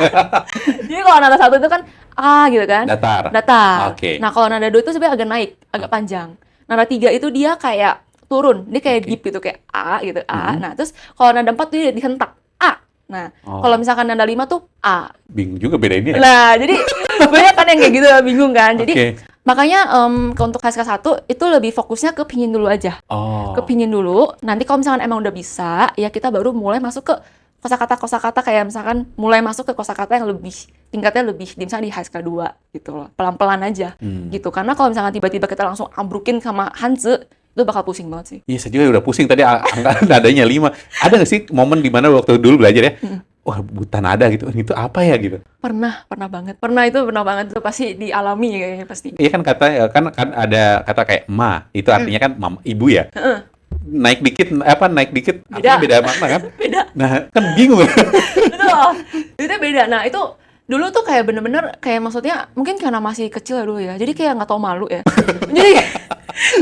Speaker 1: Jadi kalau nada 1 itu kan A gitu kan.
Speaker 2: Datar. Oke.
Speaker 1: Nah, kalau nada 2 itu sebenarnya agak naik, agak panjang. Nada 3 itu dia kayak turun. Dia kayak deep gitu, kayak A gitu, A. Nah, terus kalau nada 4 tuh dia dihentak. A. Nah, kalau misalkan nada 5 tuh A.
Speaker 2: Bingung juga bedainnya.
Speaker 1: Nah, jadi banyak kan yang kayak gitu bingung kan. Jadi
Speaker 2: Oke.
Speaker 1: Makanya untuk HSK1 itu lebih fokusnya ke pinyin dulu aja.
Speaker 2: Oh.
Speaker 1: Ke pinyin dulu, nanti kalau misalkan emang udah bisa, ya kita baru mulai masuk ke kosakata kayak misalkan mulai masuk ke kosakata yang lebih tingkatnya lebih misalnya di HSK2 gitu loh. Pelan-pelan aja gitu. Karena kalau misalkan tiba-tiba kita langsung ambrukin sama Hanze, itu bakal pusing banget sih.
Speaker 2: Iya, saya juga udah pusing tadi angka nadanya 5. Ada nggak sih momen di mana waktu dulu belajar ya? Wah, buta nada gitu. Itu apa ya gitu?
Speaker 1: Pernah banget. Pernah banget itu pasti dialami kayaknya pasti.
Speaker 2: Iya kan kan ada kata kayak ma, itu artinya kan mama, ibu ya. Naik dikit artinya beda makna kan?
Speaker 1: Beda.
Speaker 2: Nah, kan bingung.
Speaker 1: Betul. Itu beda. Nah, itu dulu tuh kayak bener-bener kayak maksudnya mungkin karena masih kecil ya dulu ya. Jadi kayak nggak tahu malu ya. Jadi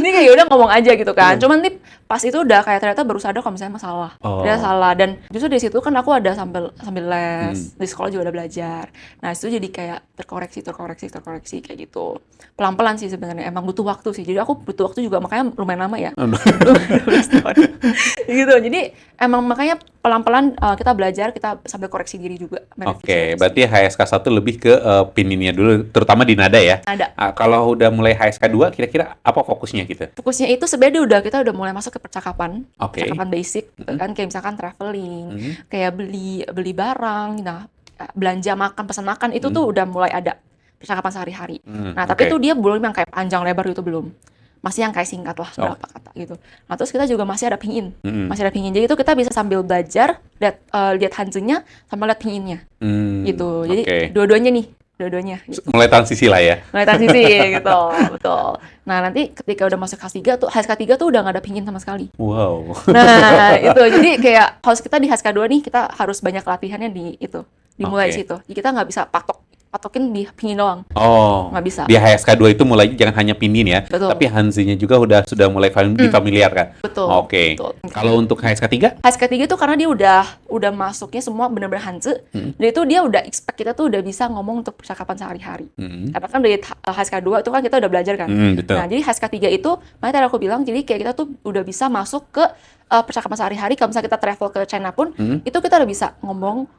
Speaker 1: ini kayak udah ngomong aja gitu kan. Cuman nih pas itu udah kayak ternyata baru sadar kalau misalnya masalah. Dia salah dan justru di situ kan aku ada sambil les. Di sekolah juga udah belajar. Nah, itu jadi kayak terkoreksi kayak gitu. Pelan-pelan sih sebenarnya. Emang butuh waktu sih. Jadi aku butuh waktu juga makanya lumayan lama ya. 12 tahun. Gitu. Jadi emang makanya pelan-pelan kita belajar, kita sambil koreksi diri juga.
Speaker 2: Oke, berarti HSK1 lebih ke pininnya dulu, terutama di nada ya?
Speaker 1: Nada.
Speaker 2: Kalau udah mulai HSK2, kira-kira apa fokusnya gitu?
Speaker 1: Fokusnya itu sebenarnya kita udah mulai masuk ke percakapan.
Speaker 2: Oke.
Speaker 1: Percakapan basic gitu kan. Kayak misalkan traveling, kayak beli barang, nah belanja makan, pesan makan, itu tuh udah mulai ada percakapan sehari-hari. Nah, tapi itu dia belum yang kayak panjang lebar gitu belum. Masih yang kayak singkat lah, berapa kata gitu. Nah, terus kita juga masih ada pinyin. Masih ada pinyin. Jadi itu kita bisa sambil belajar, lihat Hanze-nya sama lihat pinyinnya. Gitu. Jadi dua-duanya gitu.
Speaker 2: Mulai transisi lah ya.
Speaker 1: Mulai transisi gitu, betul. Nah, nanti ketika udah masuk HSK3 tuh udah nggak ada pinyin sama sekali.
Speaker 2: Wow.
Speaker 1: Nah, itu. Jadi kayak harus kita di HSK2 nih, kita harus banyak latihannya di itu. Dimulai di situ. Jadi kita nggak bisa patokin di pinyin doang.
Speaker 2: Oh,
Speaker 1: nggak bisa.
Speaker 2: Di HSK2 itu mulai jangan hanya pinyin ya,
Speaker 1: Betul.
Speaker 2: tapi Hanze-nya juga sudah mulai difamiliar kan?
Speaker 1: Betul.
Speaker 2: Oke.
Speaker 1: Betul.
Speaker 2: Kalau untuk HSK3?
Speaker 1: HSK3 itu karena dia udah masuknya semua benar-benar Hanze, dan itu dia udah expect kita tuh udah bisa ngomong untuk percakapan sehari-hari. Karena kan dari HSK2 itu kan kita udah belajar kan.
Speaker 2: Betul.
Speaker 1: Nah, jadi HSK3 itu, makanya tadi aku bilang, jadi kayak kita tuh udah bisa masuk ke percakapan sehari-hari. Kalau misalnya kita travel ke China pun, itu kita udah bisa ngomong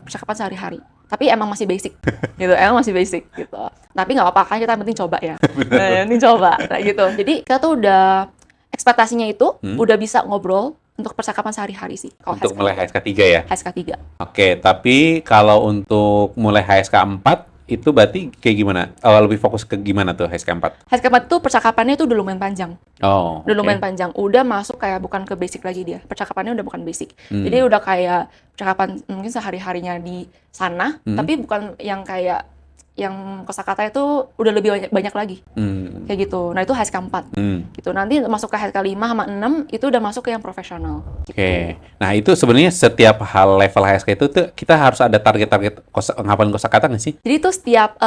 Speaker 1: percakapan sehari-hari. Tapi emang masih basic gitu, gitu. Tapi nggak apa-apa kan, kita penting coba ya. Penting coba, kayak gitu. Jadi kita tuh udah ekspektasinya itu udah bisa ngobrol untuk percakapan sehari-hari sih.
Speaker 2: Untuk mulai HSK3 ya?
Speaker 1: HSK3.
Speaker 2: Oke, tapi kalau untuk mulai HSK4 itu berarti kayak gimana? Lebih fokus ke gimana tuh HSK4?
Speaker 1: HSK4 tuh percakapannya tuh udah lumayan panjang.
Speaker 2: Oh,
Speaker 1: Udah lumayan panjang. Udah masuk kayak bukan ke basic lagi dia. Percakapannya udah bukan basic. Jadi udah kayak percakapan mungkin sehari-harinya di sana, tapi bukan yang kayak yang kosakata itu udah lebih banyak lagi. Kayak gitu. Nah, itu HSK4. Gitu. Nanti masuk ke HSK5 sama 6 itu udah masuk ke yang profesional. Gitu.
Speaker 2: Oke. Nah, itu sebenarnya setiap hal level HSK itu tuh kita harus ada target-target ngapalin kosakata nggak sih?
Speaker 1: Jadi itu setiap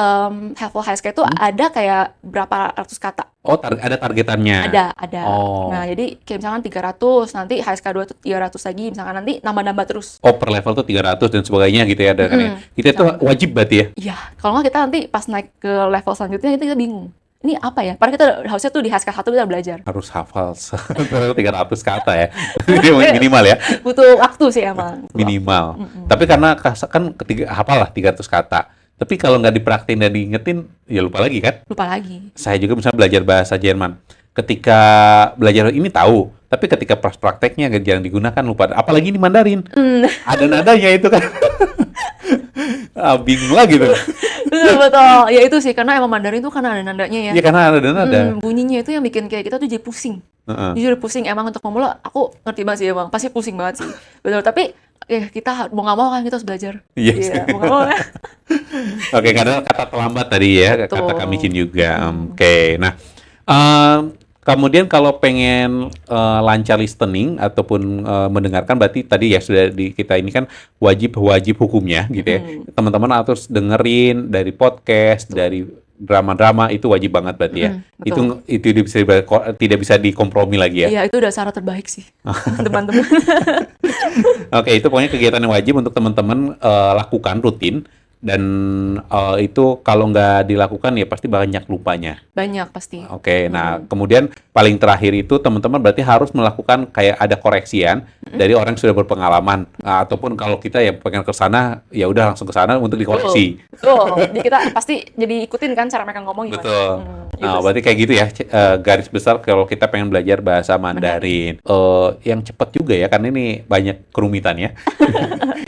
Speaker 1: level HSK itu ada kayak berapa ratus kata.
Speaker 2: Oh, ada targetannya.
Speaker 1: Ada.
Speaker 2: Oh.
Speaker 1: Nah, jadi kayak misalkan 300, nanti HSK2 itu 300 lagi, misalkan nanti nambah-nambah terus.
Speaker 2: Oh, per level tuh 300 dan sebagainya gitu ya, ada kan ya. Kita itu wajib berarti ya?
Speaker 1: Iya, kalau nggak kita nanti pas naik ke level selanjutnya kita bingung. Ini apa ya? Padahal kita harusnya tuh di HSK1 kita belajar.
Speaker 2: Harus hafal 300 kata ya. Minimal ya.
Speaker 1: Butuh waktu sih emang.
Speaker 2: Minimal. Tapi karena kan hafal lah 300 kata. Tapi kalau nggak dipraktiin dan diingetin, ya lupa lagi kan?
Speaker 1: Lupa lagi.
Speaker 2: Saya juga misalnya belajar bahasa Jerman. Ketika belajar ini tahu, tapi ketika prakteknya jarang digunakan, lupa. Apalagi di Mandarin. Ada nadanya itu kan. Bingung lagi tuh.
Speaker 1: Betul. Ya itu sih, karena emang Mandarin tuh karena ada nadanya ya.
Speaker 2: Iya, karena ada nada.
Speaker 1: Bunyinya itu yang bikin kayak kita tuh jadi pusing. Jujur pusing. Emang untuk pemula, aku ngerti banget sih emang. Pasti pusing banget sih. Betul, tapi kita mau nggak mau kan kita harus belajar.
Speaker 2: Iya.
Speaker 1: Mau nggak mau kan.
Speaker 2: Oke, karena kata terlambat tadi ya,
Speaker 1: Betul.
Speaker 2: kata kamicin juga. Oke, nah kemudian kalau pengen lancar listening ataupun mendengarkan, berarti tadi ya sudah kita ini kan wajib hukumnya gitu ya. Teman-teman harus dengerin dari podcast, dari drama-drama, itu wajib banget berarti ya. Itu tidak bisa dikompromi lagi ya.
Speaker 1: Iya, itu udah syarat terbaik sih, teman-teman.
Speaker 2: Oke, itu pokoknya kegiatan yang wajib untuk teman-teman lakukan rutin dan itu kalau nggak dilakukan ya pasti banyak lupanya.
Speaker 1: Banyak pasti.
Speaker 2: Oke, nah kemudian paling terakhir itu teman-teman berarti harus melakukan kayak ada koreksian dari orang yang sudah berpengalaman. Nah, ataupun kalau kita ya pengen ke sana, ya udah langsung ke sana untuk dikoreksi.
Speaker 1: Betul. Jadi kita pasti jadi ikutin kan cara mereka ngomong gimana.
Speaker 2: Betul.
Speaker 1: Gitu
Speaker 2: Nah,
Speaker 1: sih.
Speaker 2: berarti kayak gitu ya, garis besar kalau kita pengen belajar bahasa Mandarin. Yang cepat juga ya, karena ini banyak kerumitannya.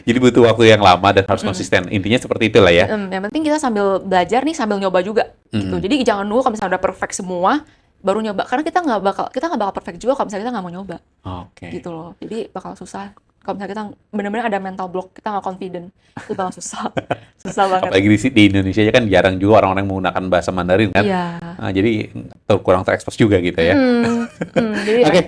Speaker 2: Jadi butuh waktu yang lama dan harus konsisten. Intinya seperti itulah ya.
Speaker 1: Yang penting kita sambil belajar nih sambil nyoba juga gitu. Jadi jangan nunggu kalau misalnya udah perfect semua baru nyoba, karena kita nggak bakal perfect juga kalau misalnya kita nggak mau nyoba
Speaker 2: Oke.
Speaker 1: gitu loh. Jadi bakal susah kalau misalnya kita benar-benar ada mental block, kita nggak confident, itu bakal susah. Susah banget.
Speaker 2: Apalagi di Indonesia kan jarang juga orang-orang yang menggunakan bahasa Mandarin kan.
Speaker 1: Iya.
Speaker 2: Nah, jadi kurang terekspos juga gitu ya.
Speaker 1: Jadi
Speaker 2: Oke,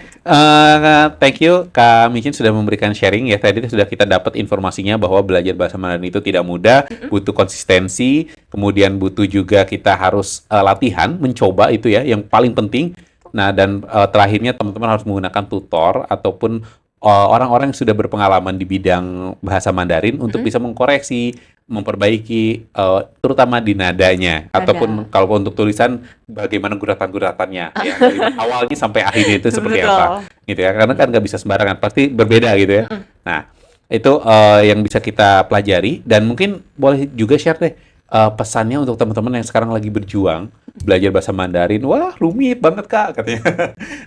Speaker 2: thank you Kak Micin sudah memberikan sharing ya. Tadi sudah kita dapat informasinya bahwa belajar bahasa Mandarin itu tidak mudah, butuh konsistensi, kemudian butuh juga kita harus latihan, mencoba itu ya, yang paling penting. Nah, dan terakhirnya teman-teman harus menggunakan tutor ataupun orang-orang yang sudah berpengalaman di bidang bahasa Mandarin untuk bisa mengkoreksi, memperbaiki, terutama di nadanya, ataupun kalau untuk tulisan bagaimana guratan-guratannya, ya dari awalnya sampai akhirnya itu seperti
Speaker 1: Betul.
Speaker 2: apa, gitu ya. Karena kan nggak bisa sembarangan, pasti berbeda gitu ya. Nah, itu yang bisa kita pelajari dan mungkin boleh juga share deh pesannya untuk teman-teman yang sekarang lagi berjuang belajar bahasa Mandarin. Wah, rumit banget Kak katanya.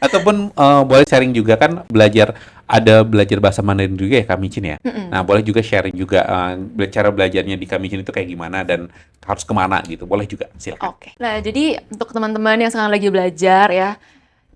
Speaker 2: Ataupun boleh sharing juga kan ada belajar bahasa Mandarin juga ya Kak Micin ya. Nah, boleh juga sharing juga cara belajarnya di Kak Micin itu kayak gimana dan harus kemana gitu. Boleh juga, silakan.
Speaker 1: Oke. Nah, jadi untuk teman-teman yang sekarang lagi belajar ya,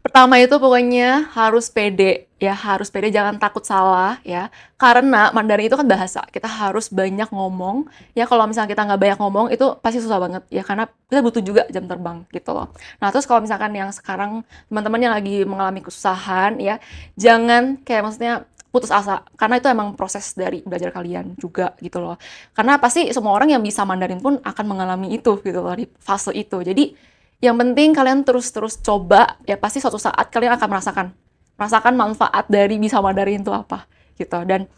Speaker 1: pertama itu pokoknya harus pede ya, harus pede, jangan takut salah ya. Karena Mandarin itu kan bahasa, kita harus banyak ngomong ya. Kalau misalnya kita nggak banyak ngomong itu pasti susah banget ya, karena kita butuh juga jam terbang gitu loh. Nah, terus kalau misalkan yang sekarang teman-teman yang lagi mengalami kesusahan ya, jangan kayak maksudnya putus asa, karena itu emang proses dari belajar kalian juga gitu loh. Karena pasti semua orang yang bisa Mandarin pun akan mengalami itu gitu loh, di fase itu. Jadi yang penting kalian terus-terus coba, ya pasti suatu saat kalian akan merasakan manfaat dari bisa Mandarin itu apa, gitu. Dan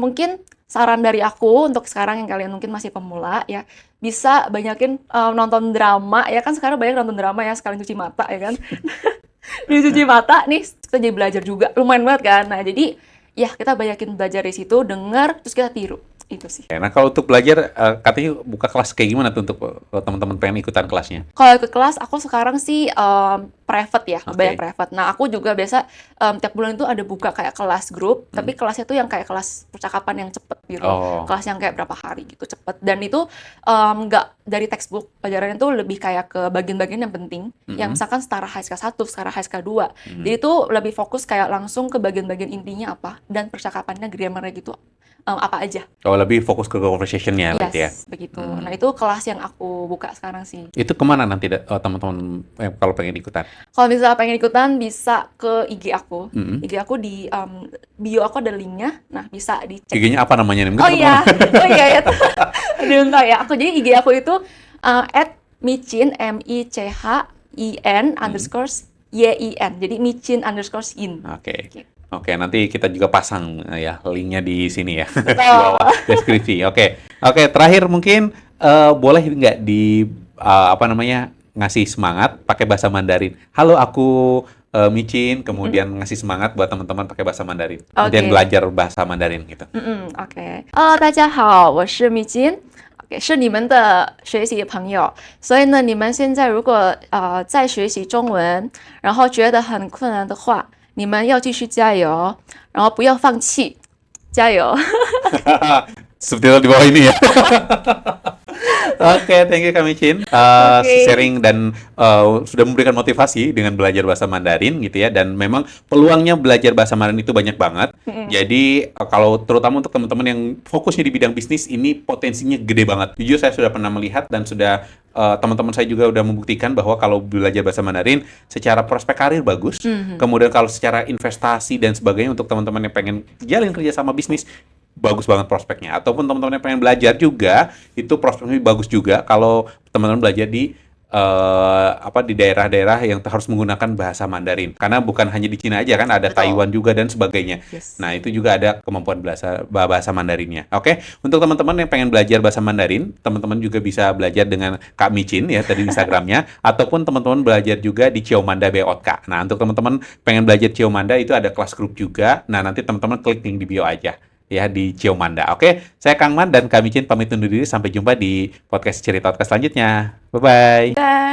Speaker 1: mungkin saran dari aku untuk sekarang yang kalian mungkin masih pemula, ya bisa banyakin nonton drama, ya kan sekarang banyak nonton drama ya, sekalian cuci mata, ya kan. Di cuci mata nih, kita jadi belajar juga, lumayan banget kan. Nah, jadi ya kita banyakin belajar di situ, dengar, terus kita tiru. Itu sih.
Speaker 2: Nah, kalau untuk belajar, katanya buka kelas kayak gimana tuh untuk teman-teman pengen ikutan kelasnya?
Speaker 1: Kalau ke kelas, aku sekarang sih private ya,
Speaker 2: Oke.
Speaker 1: banyak private. Nah, aku juga biasa tiap bulan itu ada buka kayak kelas grup, tapi kelasnya tuh yang kayak kelas percakapan yang cepet gitu.
Speaker 2: Oh.
Speaker 1: Kelas yang kayak berapa hari gitu, cepet. Dan itu nggak dari textbook, pelajarannya tuh lebih kayak ke bagian-bagian yang penting, yang misalkan setara HSK 1, setara HSK 2. Jadi itu lebih fokus kayak langsung ke bagian-bagian intinya apa, dan percakapannya, grammarnya gitu apa aja.
Speaker 2: Kalau lebih fokus ke conversation-nya berarti ya?
Speaker 1: Yes, begitu. Nah, itu kelas yang aku buka sekarang sih.
Speaker 2: Itu kemana nanti teman-teman kalau pengen ikutan?
Speaker 1: Kalau misalnya pengen ikutan bisa ke IG aku. IG aku di bio aku ada linknya. Nah, bisa dicek.
Speaker 2: IG-nya apa namanya nih? Mungkin
Speaker 1: Oh iya,
Speaker 2: teman-teman-
Speaker 1: oh iya ya. Aduh, enggak ya. Jadi IG aku itu @michin _YIN. Jadi michin_yin.
Speaker 2: Oke. Oke, nanti kita juga pasang ya linknya di sini ya. Di
Speaker 1: Betul.
Speaker 2: bawah deskripsi. Oke. Terakhir mungkin boleh nggak ngasih semangat pakai bahasa Mandarin. Halo, aku Micin, kemudian ngasih semangat buat teman-teman pakai bahasa Mandarin. Kemudian
Speaker 1: Oke.
Speaker 2: belajar bahasa Mandarin gitu.
Speaker 1: OK。大家好，我是蜜金。OK，是你们的学习朋友，所以呢，你们现在如果在学习中文，然后觉得很困难的话，你们要继续加油，然后不要放弃，加油。
Speaker 2: Seperti itu di bawah ini ya. Oke, thank you Kak Micin.
Speaker 1: Oke.
Speaker 2: Sharing dan sudah memberikan motivasi dengan belajar bahasa Mandarin gitu ya. Dan memang peluangnya belajar bahasa Mandarin itu banyak banget. Jadi kalau terutama untuk teman-teman yang fokusnya di bidang bisnis, ini potensinya gede banget. Jujur saya sudah pernah melihat dan sudah teman-teman saya juga udah membuktikan bahwa kalau belajar bahasa Mandarin secara prospek karir bagus. Kemudian kalau secara investasi dan sebagainya untuk teman-teman yang pengen jalin kerja sama bisnis, bagus banget prospeknya. Ataupun teman-teman yang pengen belajar juga, itu prospeknya bagus juga kalau teman-teman belajar di di daerah-daerah yang harus menggunakan bahasa Mandarin. Karena bukan hanya di Cina aja kan, ada
Speaker 1: Betul.
Speaker 2: Taiwan juga dan sebagainya.
Speaker 1: Yes.
Speaker 2: Nah, itu juga ada kemampuan bahasa Mandarinnya. Oke, untuk teman-teman yang pengen belajar bahasa Mandarin, teman-teman juga bisa belajar dengan Kak Micin ya tadi di Instagramnya, ataupun teman-teman belajar juga di Ciomanda BOTK. Nah, untuk teman-teman pengen belajar Ciomanda itu ada kelas grup juga. Nah, nanti teman-teman klik link di bio aja ya di Ciomanda. Oke, saya Kang Man dan Kak Micin pamit undur diri. Sampai jumpa di podcast Cerita Podcast selanjutnya. Bye-bye.
Speaker 1: Bye.